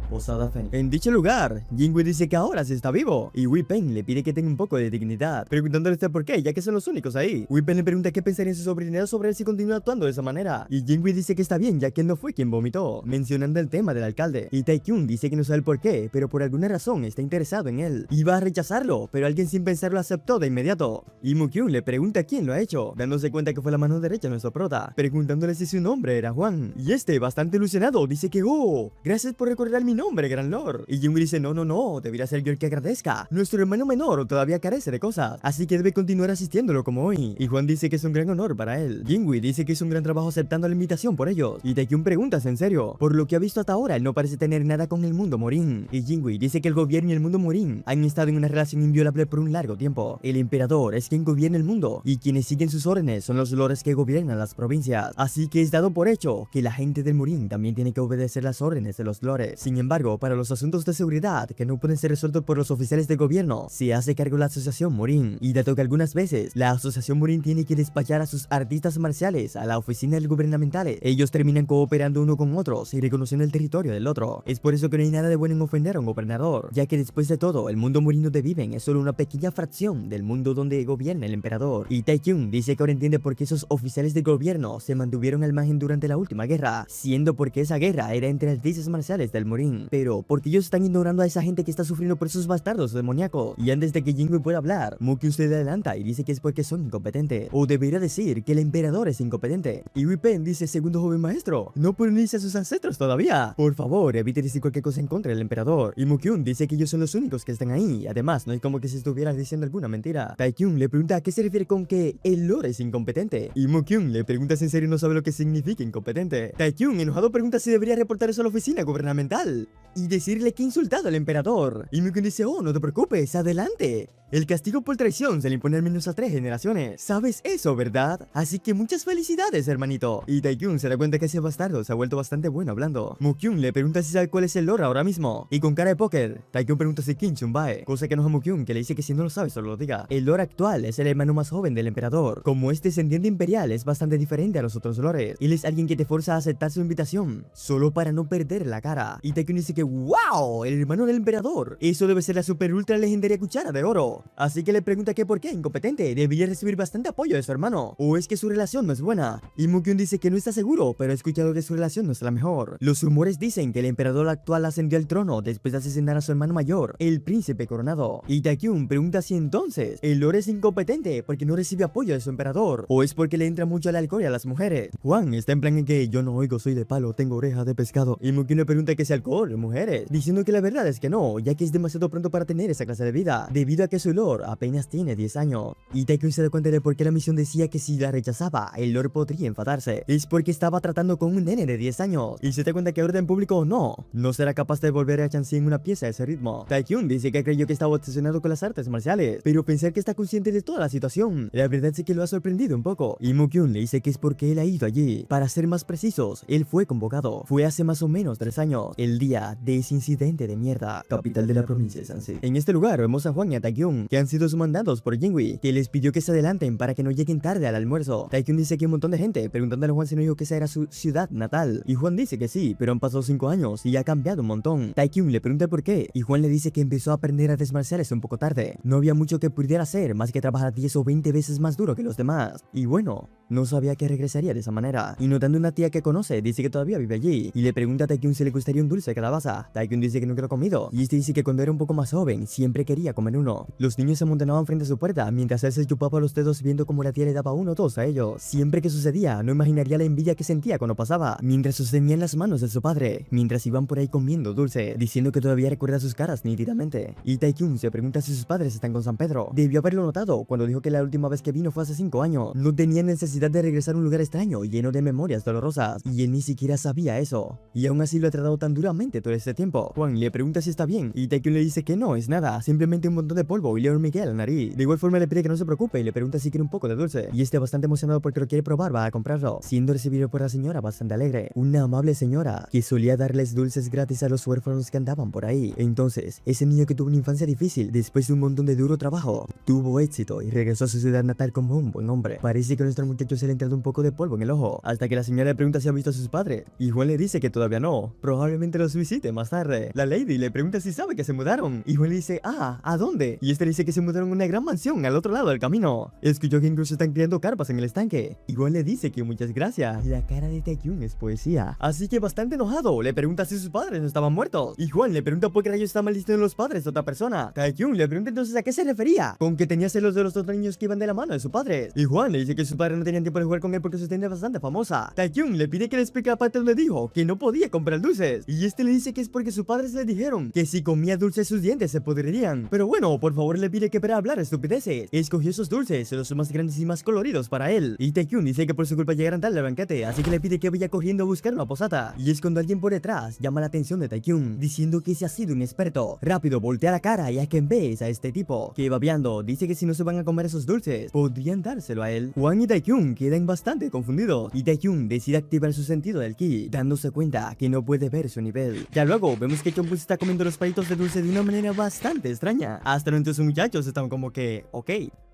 Speaker 1: Posada Fénix. En dicho lugar, Jinwei dice que ahora sí está vivo, y Wei Peng le pide que tenga un poco de dignidad, preguntándole por qué, ya que son los únicos ahí. Wei Peng le pregunta qué pensaría su sobrinero sobre él si continúa actuando de esa manera, y Jinwei dice que está bien, ya que él no fue quien vomitó, mencionando el tema del alcalde. Y Taekyun dice que no sabe el por qué, pero por alguna razón está interesado en él. Iba a rechazarlo, pero alguien sin pensarlo aceptó de inmediato. Y Mukyun le pregunta quién lo ha hecho, dándose cuenta que fue la mano derecha de nuestro prota, preguntándole si su nombre era Juan. Y este, bastante ilusionado, dice que, oh, gracias por recordar mi nombre, gran lord. Y Jinwei dice, no, debería ser yo el que agradezca. Nuestro hermano menor todavía carece de cosas, así que debe continuar asistiéndolo como hoy. Y Juan dice que es un gran honor para él. Jinwei dice que hizo un gran trabajo aceptando la invitación por ellos. Y Taekyun pregunta en serio. Por lo que ha visto hasta ahora, él no parece tener nada con el mundo morín. Y Jinwei dice que el gobierno y el mundo morín han estado en una relación inviolable por un largo tiempo. El emperador es quien gobierna el mundo, y quienes siguen sus órdenes son los lores que gobiernan las provincias. Así que es dado por hecho que la gente del morín también tiene que obedecer las órdenes de los lores. Sin embargo, para los asuntos de seguridad que no pueden ser resueltos por los oficiales del gobierno, se hace cargo la asociación morín. Y dado que algunas veces la asociación morín tiene que despachar a sus artistas marciales a la oficina del gubernamental, ellos terminan cooperando uno con otros y reconociendo el territorio del otro. Es por eso que no hay nada de bueno en ofender a un gobernador, ya que después de todo, el mundo morín donde viven es solo una pequeña fracción del mundo donde gobierna el emperador. Y Taekyun dice que ahora entiende por qué esos oficiales del gobierno se mantuvieron al margen durante la última guerra, siendo porque esa guerra era entre artistas marciales del morín, pero porque ellos están ignorando a esa gente que está sufriendo por esos bastardos demoníacos. Y antes de que Jinwei pueda hablar, Mukyun se adelanta y dice que es porque son incompetentes, o debería decir que el emperador es incompetente. Y Wei Peng dice, segundo joven maestro, no pueden unirse a sus ancestros todavía. Por favor, evite decir cualquier cosa en contra del emperador. Y Mukyun dice que ellos son los únicos que están ahí. Además, no es como que se estuviera diciendo alguna mentira. Taekyun le pregunta a qué se refiere con que el lord es incompetente. Y Mukyun le pregunta si en serio no sabe lo que significa incompetente. Taekyun, enojado, pregunta si debería reportar eso a la oficina gubernamental y decirle que ha insultado al emperador. Y Mukyun dice, oh, no te preocupes, adelante. El castigo por traición se le impone al menos a 3 generaciones. ¿Sabes eso, verdad? Así que muchas felicidades, hermanito. Y Taekyun se da cuenta que ese bastardo se ha vuelto bastante bueno hablando. Mukyun le pregunta si sabe cuál es el lore ahora mismo. Y con cara de póker, Taekyun pregunta si Kim Chun-bae, cosa que enoja a Mukyun, que le dice que si no lo sabe solo lo diga. El lore actual es el hermano más joven del emperador. Como es descendiente imperial, es bastante diferente a los otros lores. Él es alguien que te fuerza a aceptar su invitación, solo para no perder la cara. Y Taekyun dice que ¡wow! El hermano del emperador. Eso debe ser la super ultra legendaria cuchara de oro. Así que le pregunta que por qué, incompetente, debería recibir bastante apoyo de su hermano. O es que su relación no es buena. Y Mukyun dice que no está seguro, pero ha escuchado que su relación no es la mejor. Los rumores dicen que el emperador actual ascendió al trono después de asesinar a su hermano mayor, el príncipe coronado. Y Taekyun pregunta si entonces el lord es incompetente porque no recibe apoyo de su emperador, o es porque le entra mucho al alcohol y a las mujeres. Juan está en plan en que yo no oigo, soy de palo, tengo oreja de pescado. Y Mukyun le pregunta que si alcohol, mujeres, diciendo que la verdad es que no, ya que es demasiado pronto para tener esa clase de vida, debido a que su lord apenas tiene 10 años. Y Taekyun se da cuenta de por qué la misión decía que si la rechazaba, el lord podría enfadarse. Es porque estaba tratando con un nene de 10 años. Y se da cuenta que ahora en público no será capaz de volver a Chansey en una pieza a ese ritmo. Taekyun dice que creyó que estaba obsesionado con las artes marciales, pero pensar que está consciente de toda la situación, la verdad es que lo ha sorprendido un poco. Y Mukyun le dice que es porque él ha ido allí. Para ser más precisos, él fue convocado. Fue hace más o menos 3 años, el día de ese incidente de mierda, capital de la provincia de Chansey. En este lugar vemos a Juan y a Taekyun, que han sido sumandados por Jinwi, que les pidió que se adelanten para que no lleguen tarde al almuerzo. Taekyun dice que hay un montón de gente preguntándole a Juan si no dijo que esa era su ciudad natal. Y Juan dice que sí, pero han pasado 5 años y ha cambiado un montón. Taekyun le pregunta por qué, y Juan le dice que empezó a aprender artes marciales un poco tarde. No había mucho que pudiera hacer, más que trabajar 10 o 20 veces más duro que los demás. Y bueno, no sabía que regresaría de esa manera. Y notando una tía que conoce, dice que todavía vive allí. Y le pregunta a Taekyun si le gustaría un dulce de calabaza. Taekyun dice que nunca lo ha comido. Y este dice que cuando era un poco más joven, siempre quería comer uno. Los niños se amontonaban frente a su puerta, mientras él se chupaba los dedos viendo como la tía le daba uno o dos a ellos. Siempre que sucedía, no imaginaría la envidia que sentía cuando pasaba, mientras sostenían las manos de su padre, mientras iban por ahí comiendo dulce, diciendo que todavía recuerda sus caras nítidamente. Y Taekyun se pregunta si sus padres están con San Pedro. Debió haberlo notado cuando dijo que la última vez que vino fue hace 5 años. No tenía necesidad de regresar a un lugar extraño, lleno de memorias dolorosas, y él ni siquiera sabía eso. Y aún así lo ha tratado tan duramente todo este tiempo. Juan le pregunta si está bien, y Taekyun le dice que no, es nada, simplemente un montón de polvo y le hormiguea la nariz. De igual forma le pide que no se preocupe y le pregunta si quiere un poco de dulce. Y este bastante emocionado porque lo quiere probar, va a comprarlo, siendo recibido por la señora bastante alegre. Una amable señora que solía darles dulces gratis a los huérfanos que andaban por ahí. Entonces, ese niño que tuvo una infancia difícil, después de un montón de duro trabajo, tuvo éxito y regresó a su ciudad natal como un buen hombre. Parece que a nuestro muchacho se le ha entrado un poco de polvo en el ojo, hasta que la señora le pregunta si ha visto a sus padres. Y Juan le dice que todavía no, probablemente los visite más tarde. La lady le pregunta si sabe que se mudaron, y Juan le dice, ¿a dónde? Y este le dice que se mudaron a una gran mansión al otro lado del camino. Escuchó que incluso están criando carpas en el estanque. Y Juan le dice que muchas gracias. La cara de Taekyun es poesía. Así que bastante enojado, le pregunta si sus padres no estaban muertos. Y Juan le pregunta por qué rayos está maldiciendo los padres de otra persona. Taekyun le pregunta entonces a qué se refería, con que tenía celos de los otros niños que iban de la mano de su padre. Y Juan le dice que sus padres no tenían tiempo de jugar con él porque su tienda es bastante famosa. Taekyun le pide que le explique la parte donde dijo que no podía comprar dulces. Y este le dice que es porque sus padres le dijeron que si comía dulces sus dientes se podrirían. Pero bueno, por favor le pide que para hablar estupideces. Escogió esos dulces, los más grandes y más coloridos para él. Y Taekyun dice que por su culpa llegaran tarde al banquete, así que le pide que vaya corriendo a buscar una posata. Y es cuando alguien por detrás llama la atención de Taekyun, diciendo que se ha sido un experto. Rápido voltea la cara y a quien ves a este tipo, que babeando dice que si no se van a comer esos dulces, podrían dárselo a él. Juan y Taekyun quedan bastante confundidos, y Taekyun decide activar su sentido del ki, dándose cuenta que no puede ver su nivel. Ya luego vemos que Chonpus está comiendo los palitos de dulce de una manera bastante extraña. Hasta entonces sus muchachos están como que, ok.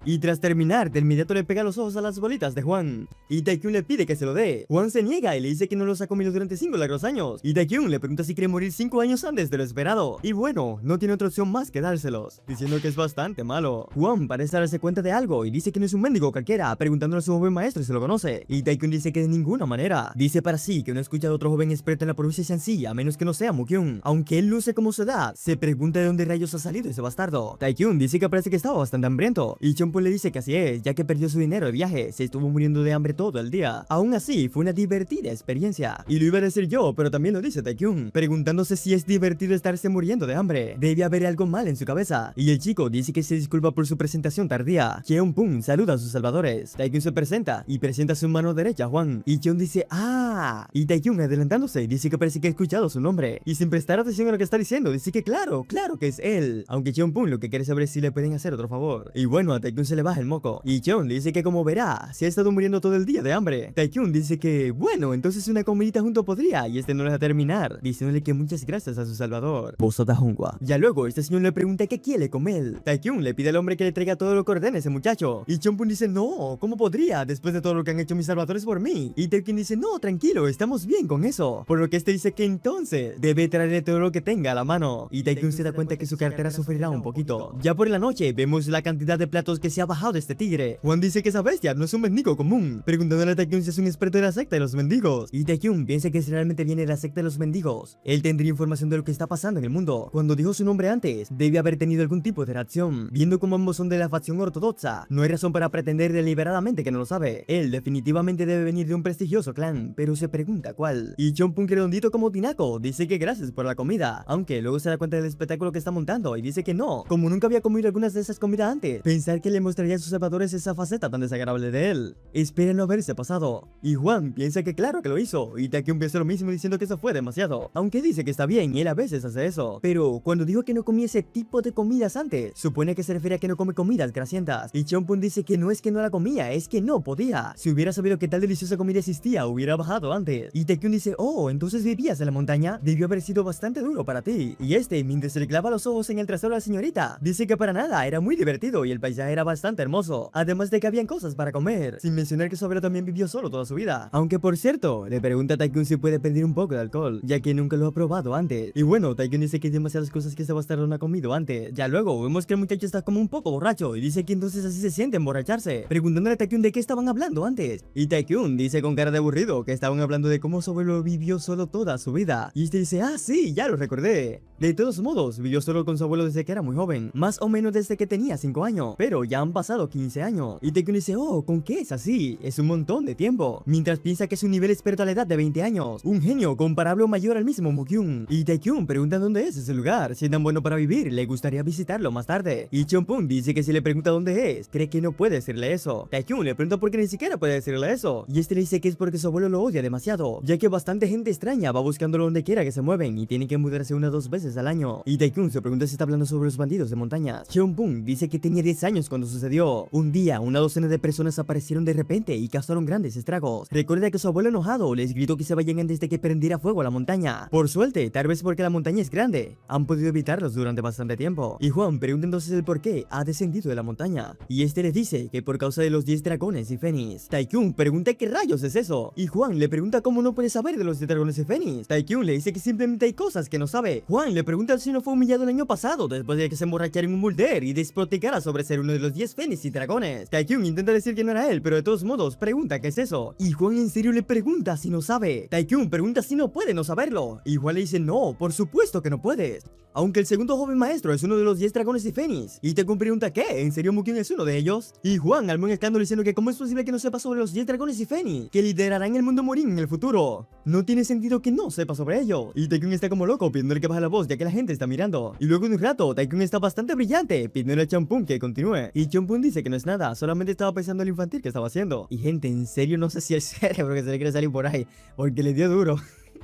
Speaker 1: Y tras terminar, de inmediato le pega los ojos a las bolitas de Juan. Y Taekyun le pide que se lo dé. Juan se niega y le dice que no los ha comido durante 5 largos años. Y Taekyun le pregunta si quiere morir 5 años antes de lo esperado. Y bueno, no tiene otra opción más que dárselos, diciendo que es bastante malo. Juan parece darse cuenta de algo y dice que no es un mendigo cualquiera, preguntándole a su joven maestro si lo conoce. Y Taekyun dice que de ninguna manera. Dice para sí que no ha escuchado a otro joven experto en la provincia de Chansey, a menos que no sea Mukyun. Aunque él luce como su edad, se pregunta de dónde rayos ha salido ese bastardo. Taekyun dice que parece que estaba bastante hambriento. Y Chonpus Chompo le dice que así es, ya que perdió su dinero de viaje, se estuvo muriendo de hambre todo el día. Aún así, fue una divertida experiencia. Y lo iba a decir yo, pero también lo dice Taekyun, preguntándose si es divertido estarse muriendo de hambre. Debe haber algo mal en su cabeza. Y el chico dice que se disculpa por su presentación tardía. Cheon-pun saluda a sus salvadores. Taekyun se presenta y presenta su mano derecha a Juan. Y Cheon dice, ¡ah! Y Taekyun adelantándose dice que parece que ha escuchado su nombre. Y sin prestar atención a lo que está diciendo, dice que claro que es él. Aunque Cheon-pun lo que quiere saber es si le pueden hacer otro favor. Y bueno, a Taekyun se le baja el moco. Y Cheon dice que como verá, se ha estado muriendo todo el día de hambre. Taekyun dice que, bueno, entonces una comidita junto podría. Y este no le deja terminar, diciéndole que muchas gracias a su salvador. Posada Hongwa. Ya luego, este señor le pregunta qué quiere comer. Taekyun le pide al hombre que le traiga todo lo que ordene ese muchacho. Y Cheon-pun dice, no, ¿cómo podría? Después de todo lo que han hecho mis salvadores por mí. Y Taekyun dice, no, tranquilo, estamos bien con eso. Por lo que este dice que entonces debe traerle todo lo que tenga a la mano. Y Taekyun se da cuenta que su cartera sufrirá un poquito. Ya por la noche, vemos la cantidad de platos que se ha bajado de este tigre. Juan dice que esa bestia no es un mendigo común, preguntándole a Taekyun si es un experto de la secta de los mendigos. Y Taekyun piensa que si realmente viene de la secta de los mendigos, él tendría información de lo que está pasando en el mundo. Cuando dijo su nombre antes, debe haber tenido algún tipo de reacción. Viendo como ambos son de la facción ortodoxa, no hay razón para pretender deliberadamente que no lo sabe. Él definitivamente debe venir de un prestigioso clan, pero se pregunta cuál. Y Cheon-pun, redondito como tinaco, dice que gracias por la comida, aunque luego se da cuenta del espectáculo que está montando y dice que no, como nunca había comido algunas de esas comidas antes, pensar que le mostraría a sus salvadores esa faceta tan desagradable de él. Espera no haberse pasado. Y Juan piensa que claro que lo hizo, y Taekyun piensa lo mismo diciendo que eso fue demasiado, aunque dice que está bien y él a veces hace eso. Pero cuando dijo que no comía ese tipo de comidas antes, supone que se refiere a que no come comidas grasientas. Y Cheon-pun dice que no es que no la comía, es que no podía. Si hubiera sabido que tal deliciosa comida existía, hubiera bajado antes. Y Taekyun dice, oh, entonces vivías en la montaña, debió haber sido bastante duro para ti. Y este, mientras se le clava los ojos en el trasero a la señorita, dice que para nada, era muy divertido y el paisaje era bastante hermoso, además de que habían cosas para comer, sin mencionar que su abuelo también vivió solo toda su vida. Aunque por cierto, le pregunta a Taekyun si puede pedir un poco de alcohol, ya que nunca lo ha probado antes. Y bueno, Taekyun dice que hay demasiadas cosas que ese bastardo no ha comido antes. Ya luego, vemos que el muchacho está como un poco borracho y dice que entonces así se siente emborracharse, preguntándole a Taekyun de qué estaban hablando antes. Y Taekyun dice con cara de aburrido que estaban hablando de cómo su abuelo vivió solo toda su vida. Y este dice, ah sí, ya lo recordé. De todos modos, vivió solo con su abuelo desde que era muy joven, más o menos desde que tenía 5 años, pero ya han pasado 15 años. Y Taekyun dice, oh, ¿con qué es así? Es un montón de tiempo. Mientras piensa que es un nivel experto a la edad de 20 años, un genio comparable o mayor al mismo Mokyun. Y Taekyun pregunta dónde es ese lugar, si es tan bueno para vivir, le gustaría visitarlo más tarde. Y Cheon-pun dice que si le pregunta dónde es, cree que no puede decirle eso. Taekyun le pregunta por qué ni siquiera puede decirle eso. Y este le dice que es porque su abuelo lo odia demasiado, ya que bastante gente extraña va buscándolo donde quiera que se mueven y tienen que mudarse 1 o 2 veces al año. Y Taekyun se pregunta si está hablando sobre los bandidos de montañas. Cheon-pun dice que tenía 10 años cuando sucedió. Un día, una docena de personas aparecieron de repente y causaron grandes estragos. Recuerda que su abuelo enojado les gritó que se vayan antes de que prendiera fuego a la montaña. Por suerte, tal vez porque la montaña es grande, han podido evitarlos durante bastante tiempo. Y Juan pregunta entonces el por qué ha descendido de la montaña. Y este le dice que por causa de los 10 dragones y Fénix. Taekyun pregunta qué rayos es eso. Y Juan le pregunta cómo no puede saber de los 10 dragones y Fénix. Taekyun le dice que simplemente hay cosas que no sabe. Juan le pregunta si no fue humillado el año pasado después de que se emborrachara en un mulder y despotricara sobre ser uno de los 10 Fénix y dragones. Taekyun intenta decir que no era él, pero de todos modos pregunta qué es eso. Y Juan en serio le pregunta si no sabe. Taekyun pregunta si no puede no saberlo. Y Juan le dice no, por supuesto que no puedes. Aunque el segundo joven maestro es uno de los 10 dragones y Fénix. Y Taekyun pregunta ¿qué? ¿En serio Mokyun es uno de ellos? Y Juan arma un escándalo diciendo que cómo es posible que no sepa sobre los 10 dragones y Fénix, que liderarán el mundo Morin en el futuro. No tiene sentido que no sepa sobre ello. Y Taekyun está como loco pidiéndole que baje la voz ya que la gente está mirando. Y luego de un rato Taekyun está bastante brillante pidiéndole a Cheon-pun que continúe. Y Cheon-pun dice que no es nada, solamente estaba pensando en lo infantil que estaba haciendo. Y gente, en serio no sé si el cerebro que se le quiere salir por ahí, porque le dio duro.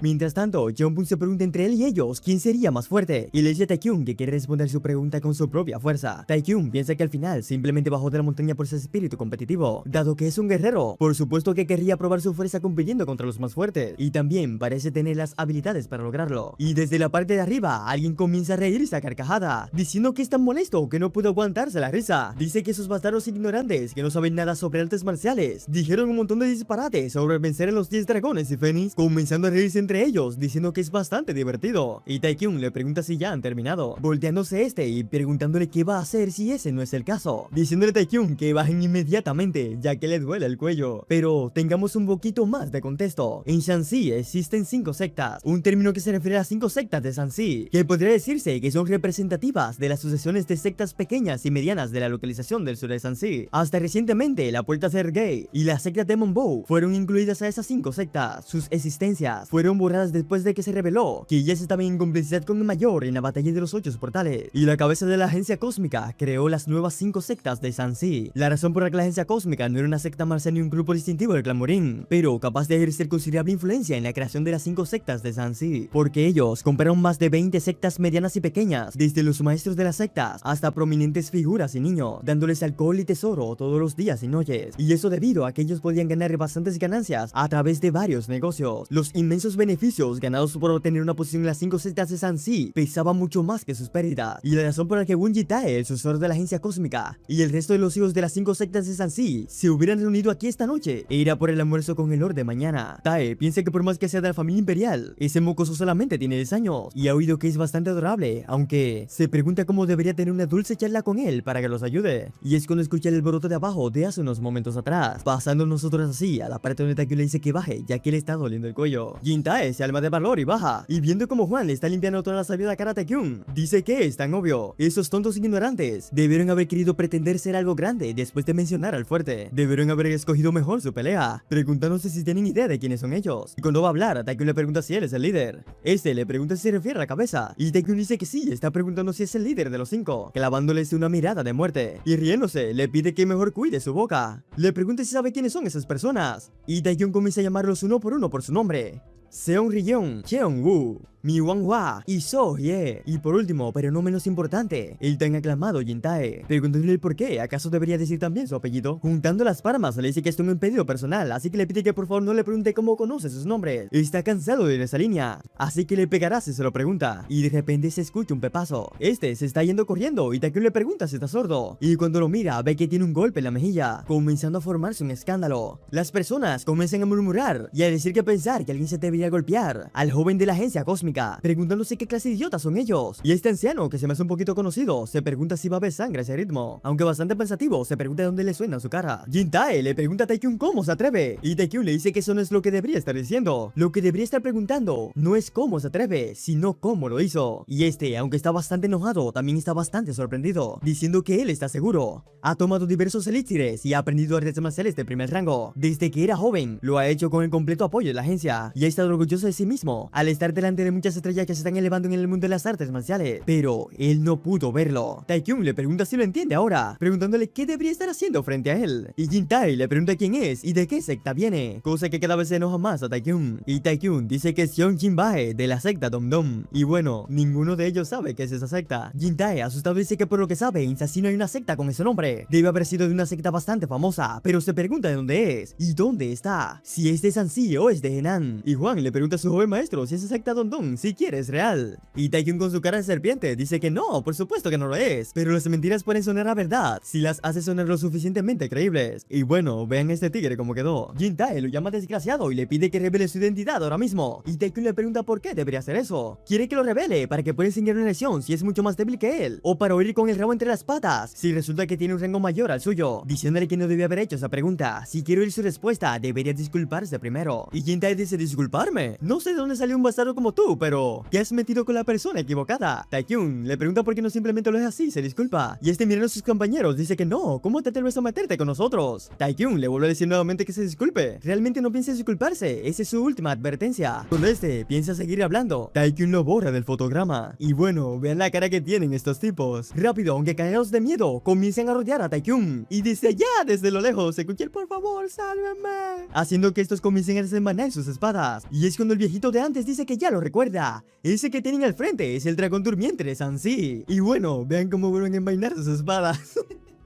Speaker 1: Mientras tanto, Cheon-pun se pregunta entre él y ellos quién sería más fuerte, y le dice a Taekyun que quiere responder su pregunta con su propia fuerza. Taekyun piensa que al final simplemente bajó de la montaña por su espíritu competitivo, dado que es un guerrero. Por supuesto que querría probar su fuerza compitiendo contra los más fuertes, y también parece tener las habilidades para lograrlo. Y desde la parte de arriba, alguien comienza a reírse a carcajada, diciendo que es tan molesto que no pudo aguantarse la risa. Dice que esos bastardos ignorantes que no saben nada sobre artes marciales dijeron un montón de disparates sobre vencer a los 10 dragones y Fénix, comenzando a reírse entre ellos, diciendo que es bastante divertido. Y Taekyun le pregunta si ya han terminado, volteándose y preguntándole qué va a hacer si ese no es el caso, diciéndole a Taekyun que bajen inmediatamente, ya que le duele el cuello. Pero tengamos un poquito más de contexto. En Shanxi existen 5 sectas, un término que se refiere a las 5 sectas de Shanxi, que podría decirse que son representativas de las sucesiones de sectas pequeñas y medianas de la localización del sur de Shanxi. Hasta recientemente, la Puerta Sergei y la secta Demon Bow fueron incluidas a esas 5 sectas. Sus existencias fueron borradas después de que se reveló que ellas estaban en complicidad con el Mayor en la batalla de los 8 portales, y la cabeza de la agencia cósmica creó las nuevas 5 sectas de Shanxi. La razón por la que la agencia cósmica no era una secta marcial ni un grupo distintivo del clan Morin, pero capaz de ejercer considerable influencia en la creación de las 5 sectas de Shanxi, porque ellos compraron más de 20 sectas medianas y pequeñas, desde los maestros de las sectas hasta prominentes figuras y niños, dándoles alcohol y tesoro todos los días y noches, y eso debido a que ellos podían ganar bastantes ganancias a través de varios negocios. Los inmensos beneficios ganados por obtener una posición en las 5 sectas de Shanxi pesaban mucho más que sus pérdidas, y la razón por la que Won Jitae, el sucesor de la agencia cósmica, y el resto de los hijos de las 5 sectas de Shanxi se hubieran reunido aquí esta noche era por el almuerzo con el Lord de mañana. Tae piensa que por más que sea de la familia imperial, ese mocoso solamente tiene 10 años y ha oído que es bastante adorable, aunque se pregunta cómo debería tener una dulce charla con él para que los ayude. Y es cuando escucha el alboroto de abajo de hace unos momentos atrás, pasando nosotros así a la parte donde Taekyun le dice que baje, ya que le está doliendo el cuello. Jintae se alma de valor y baja, y viendo como Juan le está limpiando toda la salida cara a Taekyun, dice que es tan obvio. Esos tontos ignorantes debieron haber querido pretender ser algo grande después de mencionar al fuerte. Debieron haber escogido mejor su pelea, preguntándose si tienen idea de quiénes son ellos. Y cuando va a hablar, Taekyun le pregunta si él es el líder. Este le pregunta si se refiere a la cabeza, y Taekyun dice que sí, está preguntando si es el líder de los 5, clavándoles una mirada de muerte, y riéndose, le pide que mejor cuide su boca. Le pregunta si sabe quiénes son esas personas, y Taekyun comienza a llamarlos uno por su nombre: Seon Ryeon, Cheon Woo, Mi Wanhwa y So Hye. Y por último, pero no menos importante, el tan aclamado Jintae, preguntándole el por qué, ¿acaso debería decir también su apellido? Juntando las palmas, le dice que esto es un pedido personal, así que le pide que por favor no le pregunte cómo conoce sus nombres. Está cansado de esa línea, así que le pegará si se lo pregunta. Y de repente se escucha un pepazo. Este se está yendo corriendo y Taekyun le pregunta si está sordo. Y cuando lo mira, ve que tiene un golpe en la mejilla, comenzando a formarse un escándalo. Las personas comienzan a murmurar y a decir que pensar que alguien se debería golpear al joven de la agencia cósmica, preguntándose qué clase de idiotas son ellos. Y este anciano, que se me hace un poquito conocido, se pregunta si va a haber sangre a ese ritmo, aunque bastante pensativo, se pregunta de dónde le suena su cara. Jintae le pregunta a Taekyun cómo se atreve, y Taekyun le dice que eso no es lo que debería estar diciendo. Lo que debería estar preguntando no es cómo se atreve, sino cómo lo hizo. Y este, aunque está bastante enojado, también está bastante sorprendido, diciendo que él está seguro. Ha tomado diversos elixires y ha aprendido artes marciales de primer rango. Desde que era joven, lo ha hecho con el completo apoyo de la agencia, y ha estado orgulloso de sí mismo al estar delante de muchas estrellas que se están elevando en el mundo de las artes marciales, pero él no pudo verlo. Taekyun le pregunta si lo entiende ahora, preguntándole qué debería estar haciendo frente a él, y Jintae le pregunta quién es y de qué secta viene, cosa que cada vez se enoja más a Taekyun, y Taekyun dice que es Seon Jinbae de la secta Dom Dom, y bueno, ninguno de ellos sabe qué es esa secta. Jintae, asustado, dice que por lo que sabe, en Sassi no hay una secta con ese nombre, debe haber sido de una secta bastante famosa, pero se pregunta de dónde es y dónde está, si es de Shanxi o es de Henan. Y Juan le pregunta a su joven maestro si esa secta Dom Dom si quiere es real, y Taekyun con su cara de serpiente dice que no, por supuesto que no lo es, pero las mentiras pueden sonar a verdad si las hace sonar lo suficientemente creíbles. Y bueno, vean este tigre como quedó. Jintae lo llama desgraciado y le pide que revele su identidad ahora mismo, y Taekyun le pregunta por qué debería hacer eso. Quiere que lo revele para que pueda enseñar una lección si es mucho más débil que él, o para huir con el rabo entre las patas si resulta que tiene un rango mayor al suyo, diciéndole que no debía haber hecho esa pregunta. Si quiero oír su respuesta, debería disculparse primero. Y Jintae dice: ¿disculparme? No sé de dónde salió un bastardo como tú, pero ¿qué has metido con la persona equivocada? Taekyun le pregunta por qué no simplemente lo es así, se disculpa, y este mirando a sus compañeros dice que no, ¿cómo te atreves a meterte con nosotros? Taekyun le vuelve a decir nuevamente que se disculpe, realmente no piensa disculparse, esa es su última advertencia. Cuando este piensa seguir hablando, Taekyun lo borra del fotograma, y bueno, vean la cara que tienen estos tipos. Rápido, aunque cagados de miedo, comienzan a rodear a Taekyun, y desde allá, desde lo lejos, se escucha el por favor, sálvenme, haciendo que estos comiencen a desenvainar sus espadas. Y es cuando el viejito de antes dice que ya lo recuerda, ese que tienen al frente es el dragón durmiente de Shanxi. Y bueno, vean cómo vuelven a envainar sus espadas.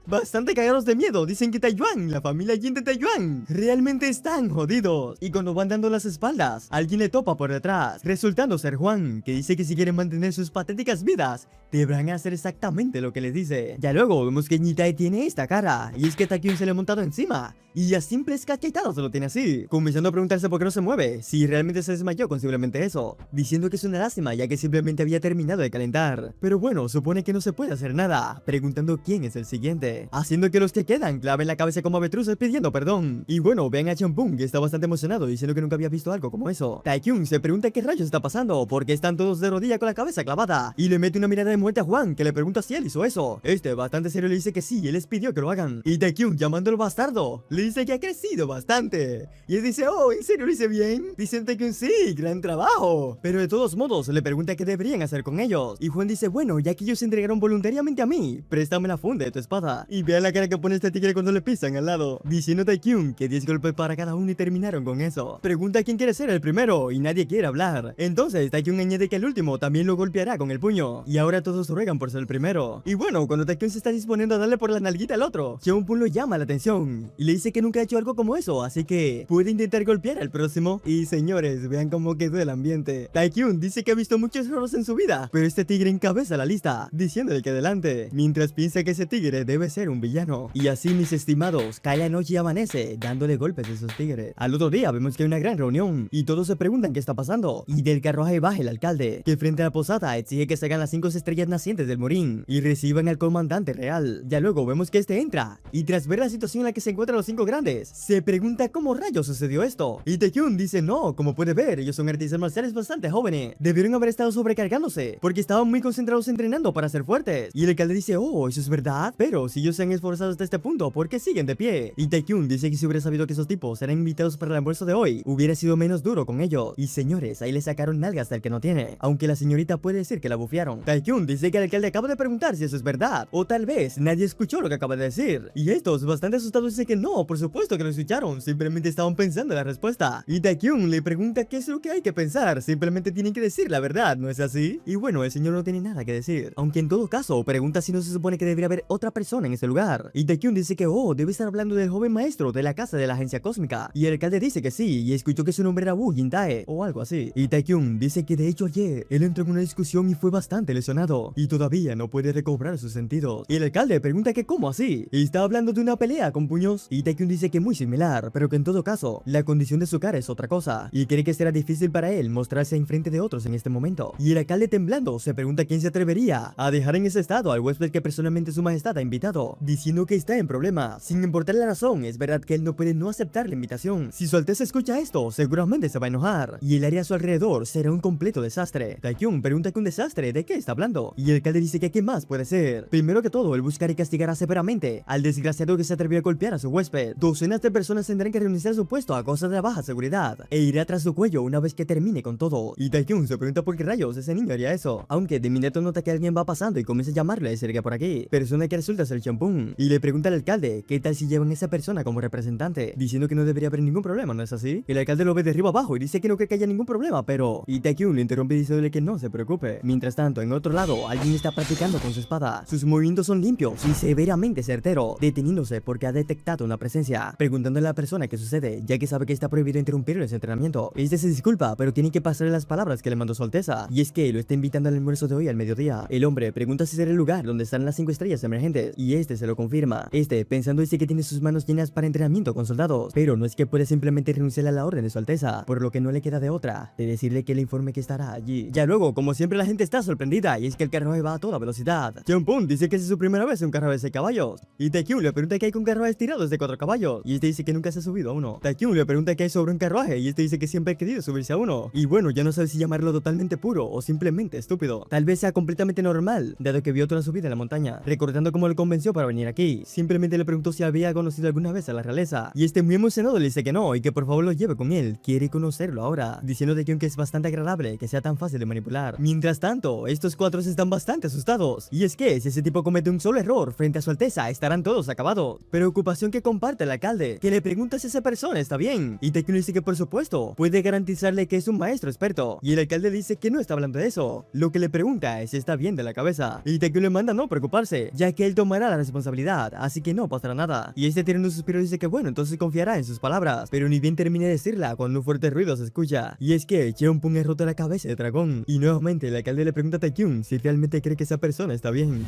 Speaker 1: Bastante cagados de miedo, dicen que Taiyuan, la familia Jin de Taiyuan, realmente están jodidos. Y cuando van dando las espaldas, alguien le topa por detrás, resultando ser Juan, que dice que si quieren mantener sus patéticas vidas, te van a hacer exactamente lo que les dice. Ya luego vemos que Nitae tiene esta cara, y es que Taekyun se le ha montado encima, y a simples cachetadas se lo tiene así, comenzando a preguntarse por qué no se mueve, si realmente se desmayó con simplemente eso, diciendo que es una lástima ya que simplemente había terminado de calentar. Pero bueno, supone que no se puede hacer nada, preguntando quién es el siguiente, haciendo que los que quedan claven la cabeza como avestruces pidiendo perdón. Y bueno, ven a Champung, que está bastante emocionado, diciendo que nunca había visto algo como eso. Taekyun se pregunta qué rayos está pasando, porque están todos de rodilla con la cabeza clavada, y le mete una mirada de muerte a Juan, que le pregunta si él hizo eso. Este, bastante serio, le dice que sí, él les pidió que lo hagan. Y Taekyun, llamándolo bastardo, le dice que ha crecido bastante. Y él dice, oh, ¿en serio lo hice bien? Dicen Taekyun, sí, gran trabajo. Pero de todos modos, le pregunta qué deberían hacer con ellos. Y Juan dice, bueno, ya que ellos se entregaron voluntariamente a mí, préstame la funda de tu espada. Y vean la cara que pone este tigre cuando le pisan al lado, diciendo Taekyun que 10 golpes para cada uno y terminaron con eso. Pregunta quién quiere ser el primero y nadie quiere hablar. Entonces Taekyun añade que el último también lo golpeará con el puño. Y ahora todos ruegan por ser el primero. Y bueno, cuando Taekyun se está disponiendo a darle por la nalguita al otro, Cheonpun lo llama la atención y le dice que nunca ha hecho algo como eso, así que puede intentar golpear al próximo. Y señores, vean cómo quedó el ambiente. Taekyun dice que ha visto muchos errores en su vida, pero este tigre encabeza la lista, diciéndole que adelante, mientras piensa que ese tigre debe ser un villano. Y así, mis estimados, cae la noche y amanece, dándole golpes a esos tigres. Al otro día vemos que hay una gran reunión y todos se preguntan qué está pasando. Y del carruaje baja el alcalde, que frente a la posada exige que se hagan las 5 estrellas nacientes del Morín y reciban al comandante real. Ya luego vemos que este entra y tras ver la situación en la que se encuentran los 5 grandes, se pregunta cómo rayos sucedió esto. Y Taekyun dice no, como puede ver, ellos son artistas marciales bastante jóvenes, debieron haber estado sobrecargándose porque estaban muy concentrados entrenando para ser fuertes. Y el alcalde dice, oh, eso es verdad, pero si ellos se han esforzado hasta este punto, ¿por qué siguen de pie? Y Taekyun dice que si hubiera sabido que esos tipos eran invitados para el almuerzo de hoy, hubiera sido menos duro con ellos. Y señores, ahí le sacaron nalgas al que no tiene, aunque la señorita puede decir que la bufearon. Taekyun dice que el alcalde acaba de preguntar si eso es verdad, o tal vez nadie escuchó lo que acaba de decir. Y estos, bastante asustados, dicen que no, por supuesto que lo escucharon, simplemente estaban pensando en la respuesta. Y Taekyun le pregunta qué es lo que hay que pensar, simplemente tienen que decir la verdad, ¿no es así? Y bueno, el señor no tiene nada que decir, aunque en todo caso pregunta si no se supone que debería haber otra persona en ese lugar. Y Taekyun dice que oh, debe estar hablando del joven maestro de la casa de la agencia cósmica. Y el alcalde dice que sí, y escuchó que su nombre era Wu Jintae, o algo así. Y Taekyun dice que de hecho ayer él entró en una discusión y fue bastante lesionado, y todavía no puede recobrar sus sentidos. Y el alcalde pregunta que cómo así, y está hablando de una pelea con puños. Y Taekyun dice que muy similar, pero que en todo caso, la condición de su cara es otra cosa, y cree que será difícil para él mostrarse enfrente de otros en este momento. Y el alcalde temblando se pregunta quién se atrevería a dejar en ese estado al huésped que personalmente su majestad ha invitado, diciendo que está en problemas, sin importar la razón. Es verdad que él no puede no aceptar la invitación. Si su alteza escucha esto, seguramente se va a enojar, y el área a su alrededor será un completo desastre. Taekyun pregunta que un desastre, ¿de qué está hablando? Y el alcalde dice que qué más puede ser. Primero que todo, él buscará y castigará severamente al desgraciado que se atrevió a golpear a su huésped. Docenas de personas tendrán que renunciar a su puesto a causa de la baja seguridad, e irá tras su cuello una vez que termine con todo. Y Taekyun se pregunta por qué rayos ese niño haría eso, aunque de inmediato nota que alguien va pasando y comienza a llamarle a decir que por aquí, persona que resulta ser Champung, y le pregunta al alcalde qué tal si llevan a esa persona como representante, diciendo que no debería haber ningún problema, ¿no es así? El alcalde lo ve de arriba abajo y dice que no cree que haya ningún problema, pero... Y Taekyun le interrumpe diciéndole que no se preocupe. Mientras tanto, en otro lado, alguien está practicando con su espada. Sus movimientos son limpios y severamente certeros, deteniéndose porque ha detectado una presencia, preguntándole a la persona qué sucede, ya que sabe que está prohibido interrumpir ese entrenamiento. Este se disculpa, pero tiene que pasarle las palabras que le mandó su alteza, y es que lo está invitando al almuerzo de hoy al mediodía. El hombre pregunta si será el lugar donde están las 5 estrellas emergentes, y este se lo confirma. Este, pensando, dice que tiene sus manos llenas para entrenamiento con soldados, pero no es que puede simplemente renunciar a la orden de su alteza, por lo que no le queda de otra de decirle que le informe que estará allí. Ya luego, como siempre, la gente está sorprendida, y es que el carruaje va a toda velocidad. Cheonpun dice que es su primera vez en un carruaje de 6 caballos, y Taekyun le pregunta qué hay con carruajes tirados de 4 caballos, y este dice que nunca se ha subido a uno. Taekyun le pregunta qué hay sobre un carruaje, y este dice que siempre ha querido subirse a uno, y bueno, ya no sabe si llamarlo totalmente puro o simplemente estúpido. Tal vez sea completamente normal, dado que vio toda su vida en la montaña, recordando cómo lo convenció para venir aquí. Simplemente le preguntó si había conocido alguna vez a la realeza, y este muy emocionado le dice que no, y que por favor lo lleve con él, quiere conocerlo ahora, diciendo de que es bastante agradable que sea tan fácil de manipular. Mientras tanto, estos 4 están bastante asustados, y es que si ese tipo comete un solo error frente a su alteza, estarán todos acabados. Preocupación que comparte el alcalde, que le pregunta si esa persona está bien, y Taekyun dice que por supuesto, puede garantizarle que es un maestro experto, y el alcalde dice que no está hablando de eso, lo que le pregunta es si está bien de la cabeza, y Taekyun le manda no preocuparse, ya que él tomará la responsabilidad, así que no pasará nada. Y este tirando un suspiro dice que bueno, entonces confiará en sus palabras, pero ni bien termina de decirla cuando un fuerte ruido se escucha, y es que Cheonpun ha roto la cabeza de dragón, y nuevamente el alcalde le pregunta a Taekyun si que realmente cree que esa persona está bien.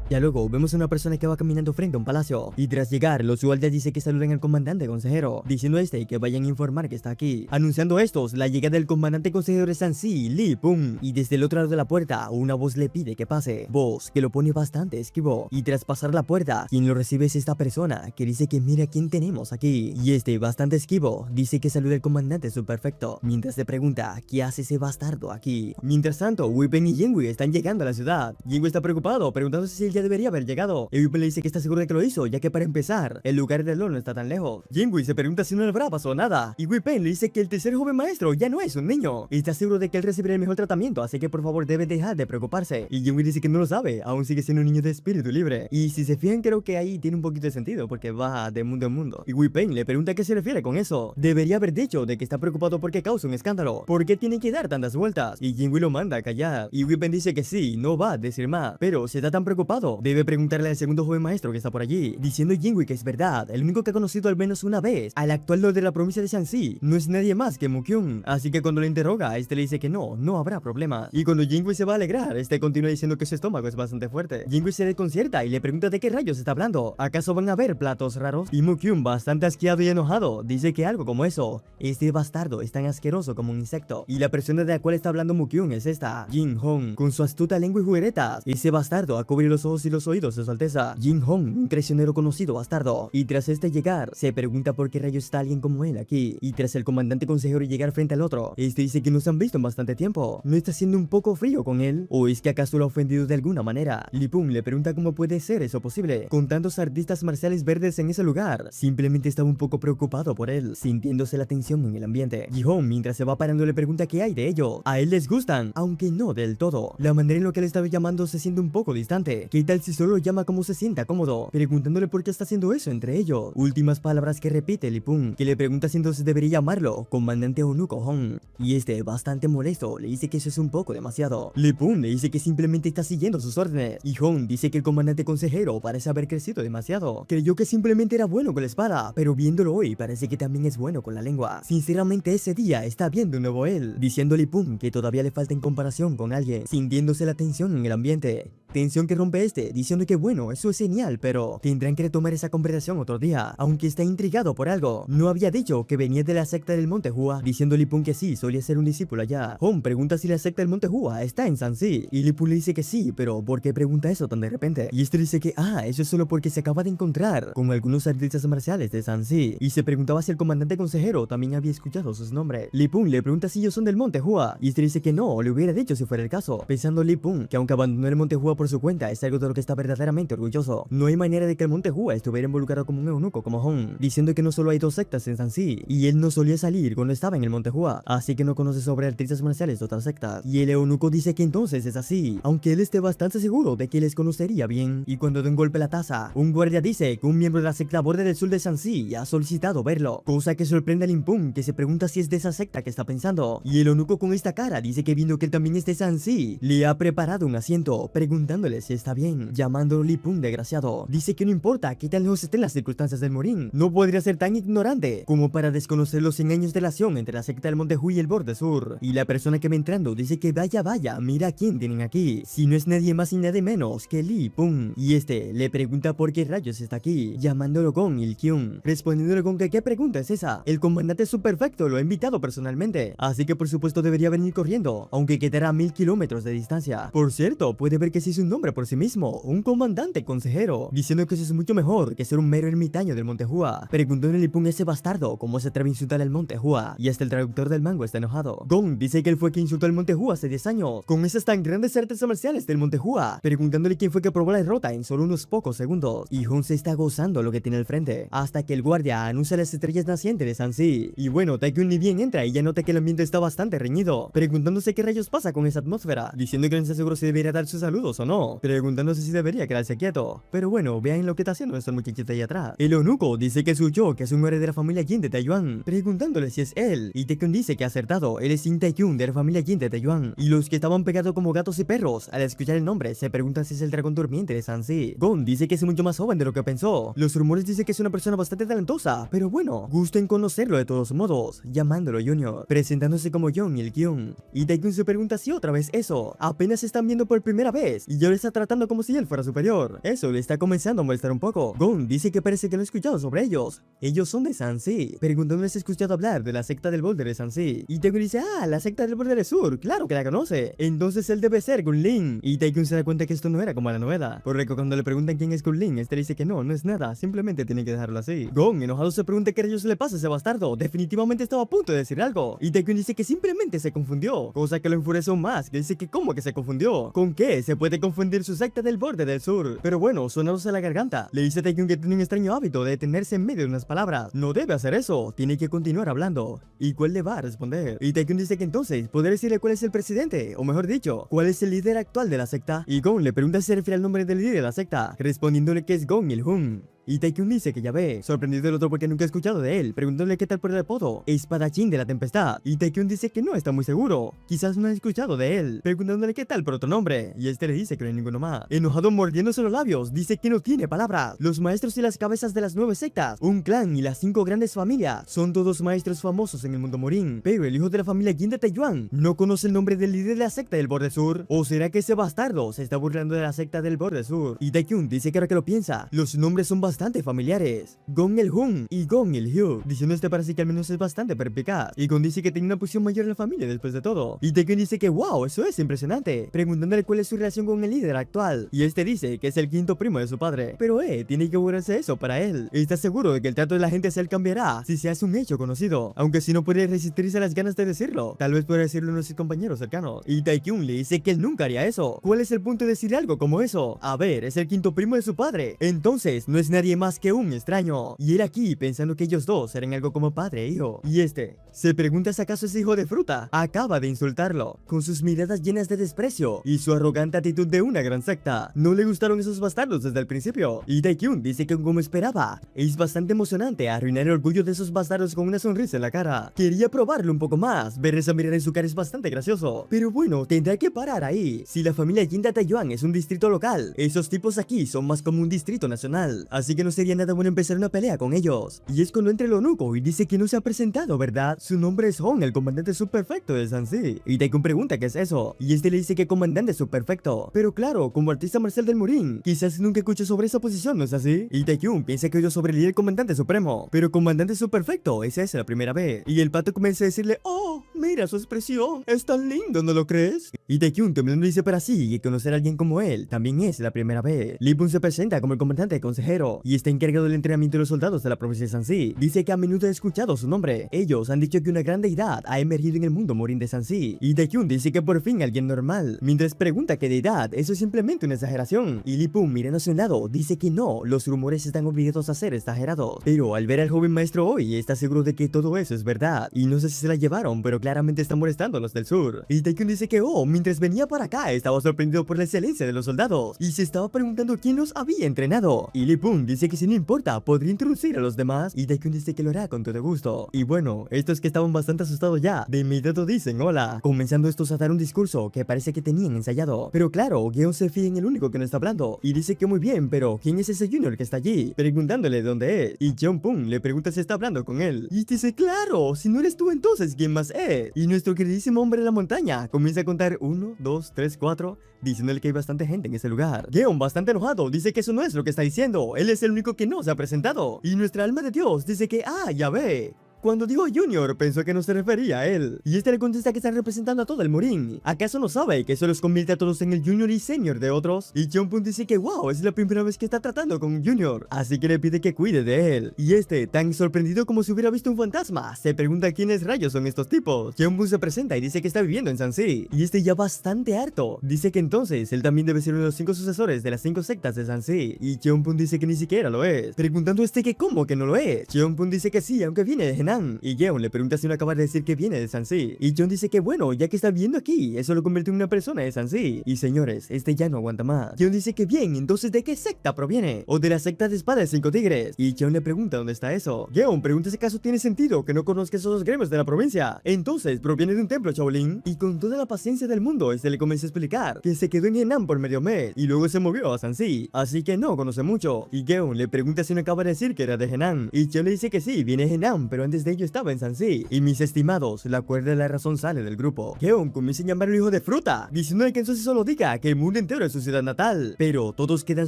Speaker 1: Ya luego, vemos a una persona que va caminando frente a un palacio, y tras llegar, los guardias dicen que saluden al comandante consejero, diciendo a este que vayan a informar que está aquí. Anunciando estos la llegada del comandante consejero de Sansi, Li Pum, y desde el otro lado de la puerta, una voz le pide que pase, voz que lo pone bastante esquivo, y tras pasar la puerta, quien lo recibe es esta persona, que dice que mira quién tenemos aquí, y este, bastante esquivo, dice que saluda al comandante su perfecto, mientras se pregunta, ¿qué hace ese bastardo aquí? Mientras tanto, Weepen y Jinwoo están llegando a la ciudad. Jinwoo está preocupado, preguntándose si él ya debería haber llegado. Y Weepen le dice que está seguro de que lo hizo, ya que para empezar, el lugar del LOL no está tan lejos. Jinwoo se pregunta si no le habrá pasado nada, y Weepen le dice que el tercer joven maestro ya no es un niño, y está seguro de que él recibirá el mejor tratamiento, así que por favor debe dejar de preocuparse. Y Jinwoo dice que no lo sabe, aún sigue siendo un niño de espíritu libre. Y si se fijan, creo que ahí tiene un poquito de sentido, porque va de mundo en mundo. Y Weepen le pregunta a qué se refiere con eso. Debería haber dicho de que está preocupado porque causa un escándalo. ¿Por qué tiene que dar tantas vueltas? Y Jinwoo lo manda a callar. Y Weepen dice que sí, no va a decir más. Pero si está tan preocupado, debe preguntarle al segundo joven maestro que está por allí, diciendo Jinwoo que es verdad, el único que ha conocido al menos una vez al actual lord de la provincia de Shanxi no es nadie más que Mukyun. Así que cuando le interroga, este le dice que no habrá problema. Y cuando Jinwoo se va a alegrar, este continúa diciendo que su estómago es bastante fuerte. Jinwoo se desconcierta y le pregunta de qué rayos está hablando. ¿Acaso van a haber platos raros? Y Mukyun, bastante asqueado y enojado, dice que algo como eso. Este bastardo es tan asqueroso como un insecto. Y la persona de la cual está hablando Mukyun es esta, Jin Hong, con su astuta lengua y jugueretas. Ese bastardo ha cubierto los ojos y los oídos de su alteza. Jin Hong, un traicionero conocido bastardo. Y tras este llegar, se pregunta por qué rayos está alguien como él aquí. Y tras el comandante consejero llegar frente al otro, este dice que no se han visto en bastante tiempo. ¿No está siendo un poco frío con él? ¿O es que acaso lo ha ofendido de alguna manera? Li Pum le pregunta cómo puede ser eso posible, con tantos artistas marciales verdes en ese lugar. Simplemente estaba un poco preocupado por él, sintiéndose la tensión en el ambiente. Ji-Hong, mientras se va parando, le pregunta qué hay de ello. A él les gustan, aunque no del todo. La manera en la que él estaba llamando se siente un poco distante. ¿Qué tal si solo lo llama como se sienta cómodo? Preguntándole por qué está haciendo eso entre ellos. Últimas palabras que repite Li Pum, que le pregunta si entonces debería llamarlo comandante Onuko Hong. Y este, bastante molesto, le dice que eso es un poco demasiado. Li Pum le dice que simplemente está siguiendo sus órdenes. Y Hong dice que el comandante consejero parece haber crecido demasiado. Creyó que simplemente era bueno con la espada, pero viéndolo hoy parece que también es bueno con la lengua. Sinceramente ese día está viendo un nuevo él, diciendo Li Pum que todavía le falta en comparación con alguien, sintiéndose la tensión en el ambiente. Tensión que rompe este, diciendo que bueno, eso es genial, pero tendrán que retomar esa conversación otro día, aunque está intrigado por algo. No había dicho que venía de la secta del Monte Hua, diciendo Li Pum que sí, solía ser un discípulo allá. Hong pregunta si la secta del Monte Hua está en Sanxi, y Li Pum le dice que sí, pero ¿por qué pregunta eso tan de repente? Y este dice que eso es solo porque se acaba de encontrar con algunos artistas marciales de Sanxi, y se preguntaba si el comandante consejero también había escuchado sus nombres. Li Pum le pregunta si ellos son del Monte Hua, y este dice que no, le hubiera dicho si fuera el caso, pensando Li Pum que aunque abandonó el Monte Hua por su cuenta, es algo de lo que está verdaderamente orgulloso. No hay manera de que el Monte Hua estuviera involucrado como un eunuco como Hong, diciendo que no solo hay dos sectas en Sanxi, y él no solía salir cuando estaba en el Monte Hua, así que no conoce sobre artistas marciales de otras sectas. Y el eunuco dice que entonces es así, aunque él esté bastante seguro de que les conocería bien. Y cuando da un golpe a la taza, un guardia dice que un miembro de la secta Borde del Sur de Sanxi ha solicitado verlo, cosa que sorprende a Li Pum, que se pregunta si es de esa secta que está pensando. Y el eunuco con esta cara dice que viendo que él también es de Sanxi, le ha preparado un asiento, preguntándole si está bien, llamándolo Li Pum desgraciado. Dice que no importa qué tan lejos estén las circunstancias del morín, no podría ser tan ignorante como para desconocer los 100 años de relación entre la secta del Monte Hui y el Borde Sur. Y la persona que va entrando dice que vaya, mira a quién tienen aquí, si no es nadie más y nadie menos que Li Pum. Y este le pregunta por qué rayos está aquí, llamándolo con Il Kyun, respondiéndole con que qué pregunta es esa. El comandante subperfecto lo ha invitado personalmente, así que por supuesto debería venir corriendo, aunque quedará a 1000 kilómetros de distancia. Por cierto, puede ver que sí es un nombre por sí mismo, un comandante consejero, diciendo que eso es mucho mejor que ser un mero ermitaño del Monte Hua. Preguntó en Li Pum ese bastardo cómo se atreve a insultar al Monte Hua, y hasta el traductor del manga está enojado. Gong dice que él fue quien insultó al Monte Hua hace 10 años, con esas tan grandes artes marciales del Monte Hua, preguntándole quién fue que probó la derrota en solo unos pocos segundos. Y Hong se está gozando lo que tiene al frente, hasta que el guardia anuncia las estrellas nacientes de Sanxi. Y bueno, Taekyun ni bien entra y ya nota que el ambiente está bastante reñido, preguntándose qué rayos pasa con esa atmósfera, diciendo que no está seguro si debería dar sus saludos o no. no, preguntándose si debería quedarse quieto. Pero bueno, vean lo que está haciendo este muchachito ahí atrás. El eunuco dice que es Suyo, que es un hombre de la familia Jin de Taiyuan, preguntándole si es él. Y Taekyun dice que ha acertado, él es Jin Taekyun de la familia Jin de Taiyuan. Y los que estaban pegados como gatos y perros, al escuchar el nombre, se preguntan si es el dragón durmiente de Sansi. Gon dice que es mucho más joven de lo que pensó. Los rumores dicen que es una persona bastante talentosa, pero bueno, gusto en conocerlo de todos modos, llamándolo Junior, presentándose como Young y el Kyun. Y Taekyun se pregunta si otra vez eso, apenas se están viendo por primera vez, y yo le está tratando como si él fuera superior. Eso le está comenzando a molestar un poco. Gon dice que parece que no ha escuchado sobre ellos. Ellos son de Sansi, preguntándole si ha escuchado hablar de la secta del Boulder de Sansi. Y Taekyun dice, la secta del Boulder del Sur, claro que la conoce. Entonces él debe ser Gunlin. Y Taekyun se da cuenta que esto no era como la novela. Por eso cuando le preguntan quién es Gunlin, este dice que no es nada, simplemente tiene que dejarlo así. Gon, enojado, se pregunta qué rayos le pasa a ese bastardo. Definitivamente estaba a punto de decir algo. Y Taekyun dice que simplemente se confundió, cosa que lo enfurece aún más, que dice que cómo que se confundió. ¿Con qué se puede confundir su secta del Borde del Sur? Pero bueno, sonándose la garganta, le dice a Taekyun que tiene un extraño hábito de detenerse en medio de unas palabras. No debe hacer eso, tiene que continuar hablando. ¿Y cuál le va a responder? Y Taekyun dice que entonces podría decirle cuál es el presidente, o mejor dicho, cuál es el líder actual de la secta. Y Gon le pregunta si se refiere al nombre del líder de la secta, respondiéndole que es Gon Il-hun. Y Taekyun dice que ya ve, sorprendido del otro porque nunca ha escuchado de él, preguntándole qué tal por el apodo, espadachín de la tempestad. Y Taekyun dice que no está muy seguro, quizás no ha escuchado de él, preguntándole qué tal por otro nombre, y este le dice que no hay ninguno más. Enojado, mordiéndose los labios, dice que no tiene palabras. Los maestros y las cabezas de las 9 sectas, un clan y las 5 grandes familias, son todos maestros famosos en el mundo morín, pero el hijo de la familia Jin de Taiyuan no conoce el nombre del líder de la secta del Borde Sur. ¿O será que ese bastardo se está burlando de la secta del Borde Sur? Y Taekyun dice que ahora que lo piensa, los nombres son bastante familiares, Gon Il-hun y Gon Il-hyu, diciendo este para sí que al menos es bastante perspicaz. Y Gon dice que tiene una posición mayor en la familia después de todo. Y Taekyun dice que wow, eso es impresionante, preguntándole cuál es su relación con el líder actual. Y este dice que es el quinto primo de su padre, pero tiene que burlarse eso para él. Está seguro de que el trato de la gente hacia él cambiará si se hace un hecho conocido, aunque si no puede resistirse a las ganas de decirlo, tal vez pueda decirlo a uno de sus compañeros cercanos. Y Taekyun le dice que él nunca haría eso. ¿Cuál es el punto de decir algo como eso? A ver, es el quinto primo de su padre, entonces no es nadie más que un extraño. Y él aquí pensando que ellos dos eran algo como padre e hijo. Y este se pregunta si acaso ese hijo de fruta acaba de insultarlo, con sus miradas llenas de desprecio y su arrogante actitud de una gran secta. No le gustaron esos bastardos desde el principio. Y Taekyun dice que como esperaba, es bastante emocionante arruinar el orgullo de esos bastardos con una sonrisa en la cara. Quería probarlo un poco más, ver esa mirada en su cara es bastante gracioso. Pero bueno, tendrá que parar ahí. Si la familia Jin de Taiyuan es un distrito local, esos tipos aquí son más como un distrito nacional, así que no sería nada bueno empezar una pelea con ellos. Y es cuando entra el eunuco y dice que no se ha presentado, ¿verdad? Su nombre es Hong, el comandante subperfecto de Sansi. Y Taekyun pregunta qué es eso, y este le dice que comandante subperfecto. Pero claro, como artista marcial del Morín, quizás nunca escuchó sobre esa posición, ¿no es así? Y Taekyun piensa que oyó sobre el líder comandante supremo, pero comandante subperfecto, esa es la primera vez. Y el pato comienza a decirle, oh, mira su expresión, es tan lindo, ¿no lo crees? Y Taekyun temblando dice para sí que conocer a alguien como él también es la primera vez. Lee Pun se presenta como el comandante consejero y está encargado del entrenamiento de los soldados de la provincia de Sansi. Dice que a menudo ha escuchado su nombre. Ellos han dicho que una gran deidad ha emergido en el mundo morín de Sansi. Y Taekyun dice que por fin alguien normal, mientras pregunta qué deidad, eso es simplemente una exageración. Y Lee Pun mirando a su lado dice que no, los rumores están obligados a ser exagerados. Pero al ver al joven maestro hoy, está seguro de que todo eso es verdad. Y no sé si se la llevaron, pero claramente están molestando a los del sur. Y Taekyun dice que mientras venía para acá estaba sorprendido por la excelencia de los soldados y se estaba preguntando quién los había entrenado. Y Lee Pun dice que si no importa, podría introducir a los demás. Y Taekyun dice que lo hará con todo gusto. Y bueno, estos que estaban bastante asustados ya, de inmediato dicen hola, comenzando estos a dar un discurso que parece que tenían ensayado. Pero claro, Geon se fía en el único que no está hablando y dice que muy bien, pero ¿quién es ese Junior que está allí? Preguntándole dónde es. Y Jeon Pun le pregunta si está hablando con él. Y dice, claro, si no eres tú entonces, ¿quién más es? Y nuestro queridísimo hombre de la montaña comienza a contar 1, 2, 3, 4, diciéndole que hay bastante gente en ese lugar. Geon, bastante enojado, dice que eso no es lo que está diciendo. Él es el único que no se ha presentado. Y nuestra alma de Dios dice que, ya ve. Cuando dijo Junior, pensó que no se refería a él. Y este le contesta que está representando a todo el Morín. ¿Acaso no sabe que eso los convierte a todos en el Junior y Senior de otros? Y Jeon Pun dice que wow, es la primera vez que está tratando con Junior, así que le pide que cuide de él. Y este, tan sorprendido como si hubiera visto un fantasma, se pregunta quiénes rayos son estos tipos. Jeon Pun se presenta y dice que está viviendo en Sansi. Y este ya bastante harto, dice que entonces él también debe ser uno de los 5 sucesores de las 5 sectas de Sansi. Y Jeon Pun dice que ni siquiera lo es, preguntando que cómo que no lo es. Jeon Pun dice que sí, aunque viene de Henan. Y Yeon le pregunta si no acaba de decir que viene de Sansi. Y John dice que bueno, ya que está viendo aquí, eso lo convierte en una persona de Sansi. Y señores, este ya no aguanta más. Yeon dice que bien, entonces ¿de qué secta proviene? O de la secta de espada de 5 tigres. Y Yeon le pregunta dónde está eso. Yeon pregunta si acaso tiene sentido que no conozca esos dos gremios de la provincia. Entonces proviene de un templo Shaolin. Y con toda la paciencia del mundo, le comienza a explicar que se quedó en Henan por medio mes y luego se movió a Sansi, así que no conoce mucho. Y Yeon le pregunta si no acaba de decir que era de Henan. Y Yeon le dice que sí, viene de Henan, pero antes de ello estaba en Sansi. Y mis estimados, la cuerda de la razón sale del grupo. Yeon comienza a llamarlo hijo de fruta, diciéndole que entonces solo diga que el mundo entero es su ciudad natal. Pero todos quedan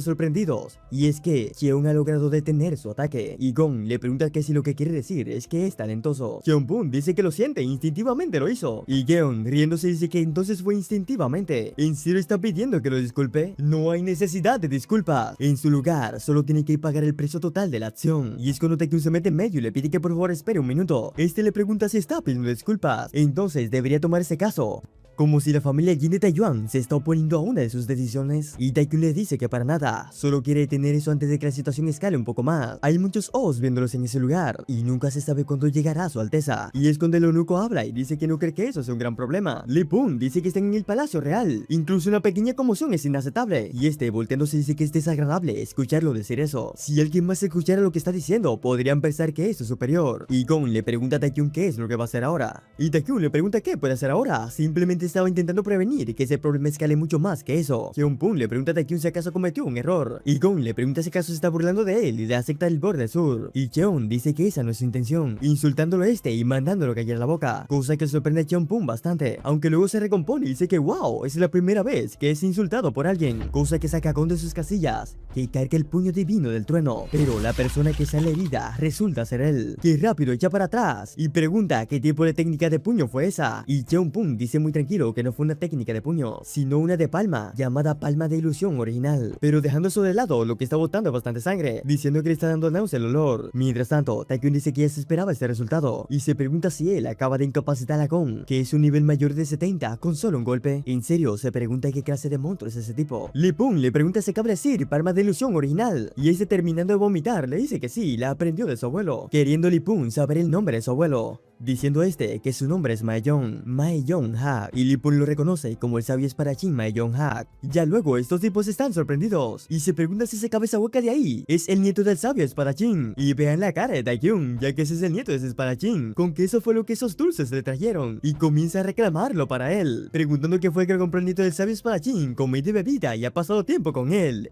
Speaker 1: sorprendidos. Y es que Yeon ha logrado detener su ataque. Y Gon le pregunta que si lo que quiere decir es que es talentoso. Jeonbun dice que lo siente, instintivamente lo hizo. Y Yeon, riéndose, dice que entonces fue instintivamente. ¿En serio está pidiendo que lo disculpe? No hay necesidad de disculpas. En su lugar, solo tiene que pagar el precio total de la acción. Y es cuando Taekyun se mete en medio y le pide que por favor espere un minuto. Este le pregunta si está pidiendo disculpas. Entonces debería tomar ese caso como si la familia Jin de Taiyuan se está oponiendo a una de sus decisiones. Y Taekyun le dice que para nada, solo quiere detener eso antes de que la situación escale un poco más. Hay muchos ojos viéndolos en ese lugar y nunca se sabe cuándo llegará a su alteza. Y es cuando el eunuco habla y dice que no cree que eso sea un gran problema. Lee Pun dice que están en el palacio real. Incluso una pequeña conmoción es inaceptable. Y este volteándose dice que es desagradable escucharlo decir eso. Si alguien más escuchara lo que está diciendo, podrían pensar que eso es superior. Y Gon le pregunta a Taekyun qué es lo que va a hacer ahora. Y Taekyun le pregunta qué puede hacer ahora. Simplemente estaba intentando prevenir que ese problema escale mucho más que eso. Jeonbun le pregunta a Taekyun si acaso cometió un error. Y Gon le pregunta si acaso se está burlando de él y de la secta del borde sur. Y Jeon dice que esa no es su intención, insultándolo y mandándolo a callar la boca, cosa que sorprende a Jeonbun bastante, aunque luego se recompone y dice que wow, es la primera vez que es insultado por alguien, cosa que saca a Gon de sus casillas, que carga el puño divino del trueno, pero la persona que sale herida resulta ser él, que rápido echa para atrás y pregunta qué tipo de técnica de puño fue esa. Y Jeonbun dice muy tranquilo que no fue una técnica de puño, sino una de palma, llamada palma de ilusión original, pero dejando eso de lado, lo que está botando bastante sangre, diciendo que le está dando náusea el olor. Mientras tanto, Taekyun dice que ya se esperaba este resultado, y se pregunta si él acaba de incapacitar a Gon, que es un nivel mayor de 70, con solo un golpe. En serio, se pregunta qué clase de monstruo es ese tipo. Lee Pun le pregunta si acaba de decir palma de ilusión original, y este terminando de vomitar, le dice que sí, la aprendió de su abuelo, queriendo Lee Pun saber el nombre de su abuelo, diciendo que su nombre es Mae-Young Hak, y Lee Pun lo reconoce como el sabio espadachín Mae-Young Hak. Ya luego estos tipos están sorprendidos y se preguntan si esa cabeza hueca de ahí es el nieto del sabio espadachín. Y vean la cara de Taekyun, ya que ese es el nieto de ese espadachín, con que eso fue lo que esos dulces le trajeron, y comienza a reclamarlo para él, preguntando qué fue que compró el nieto del sabio espadachín, comida y bebida y ha pasado tiempo con él.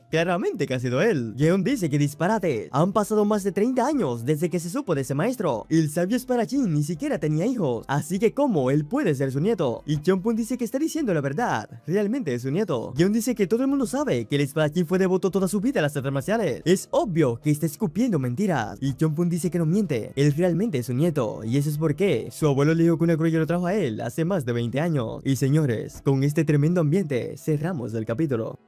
Speaker 1: Claramente que ha sido él. Yeon dice que disparate, han pasado más de 30 años desde que se supo de ese maestro. El sabio espadachín ni siquiera tenía hijos, así que ¿cómo él puede ser su nieto? Y Jeonbun dice que está diciendo la verdad, realmente es su nieto. Yeon dice que todo el mundo sabe que el espadachín fue devoto toda su vida a las artes marciales. Es obvio que está escupiendo mentiras. Y Jeonbun dice que no miente, él realmente es su nieto, y eso es porque su abuelo le dijo que una cruella lo trajo a él hace más de 20 años. Y señores, con este tremendo ambiente cerramos el capítulo.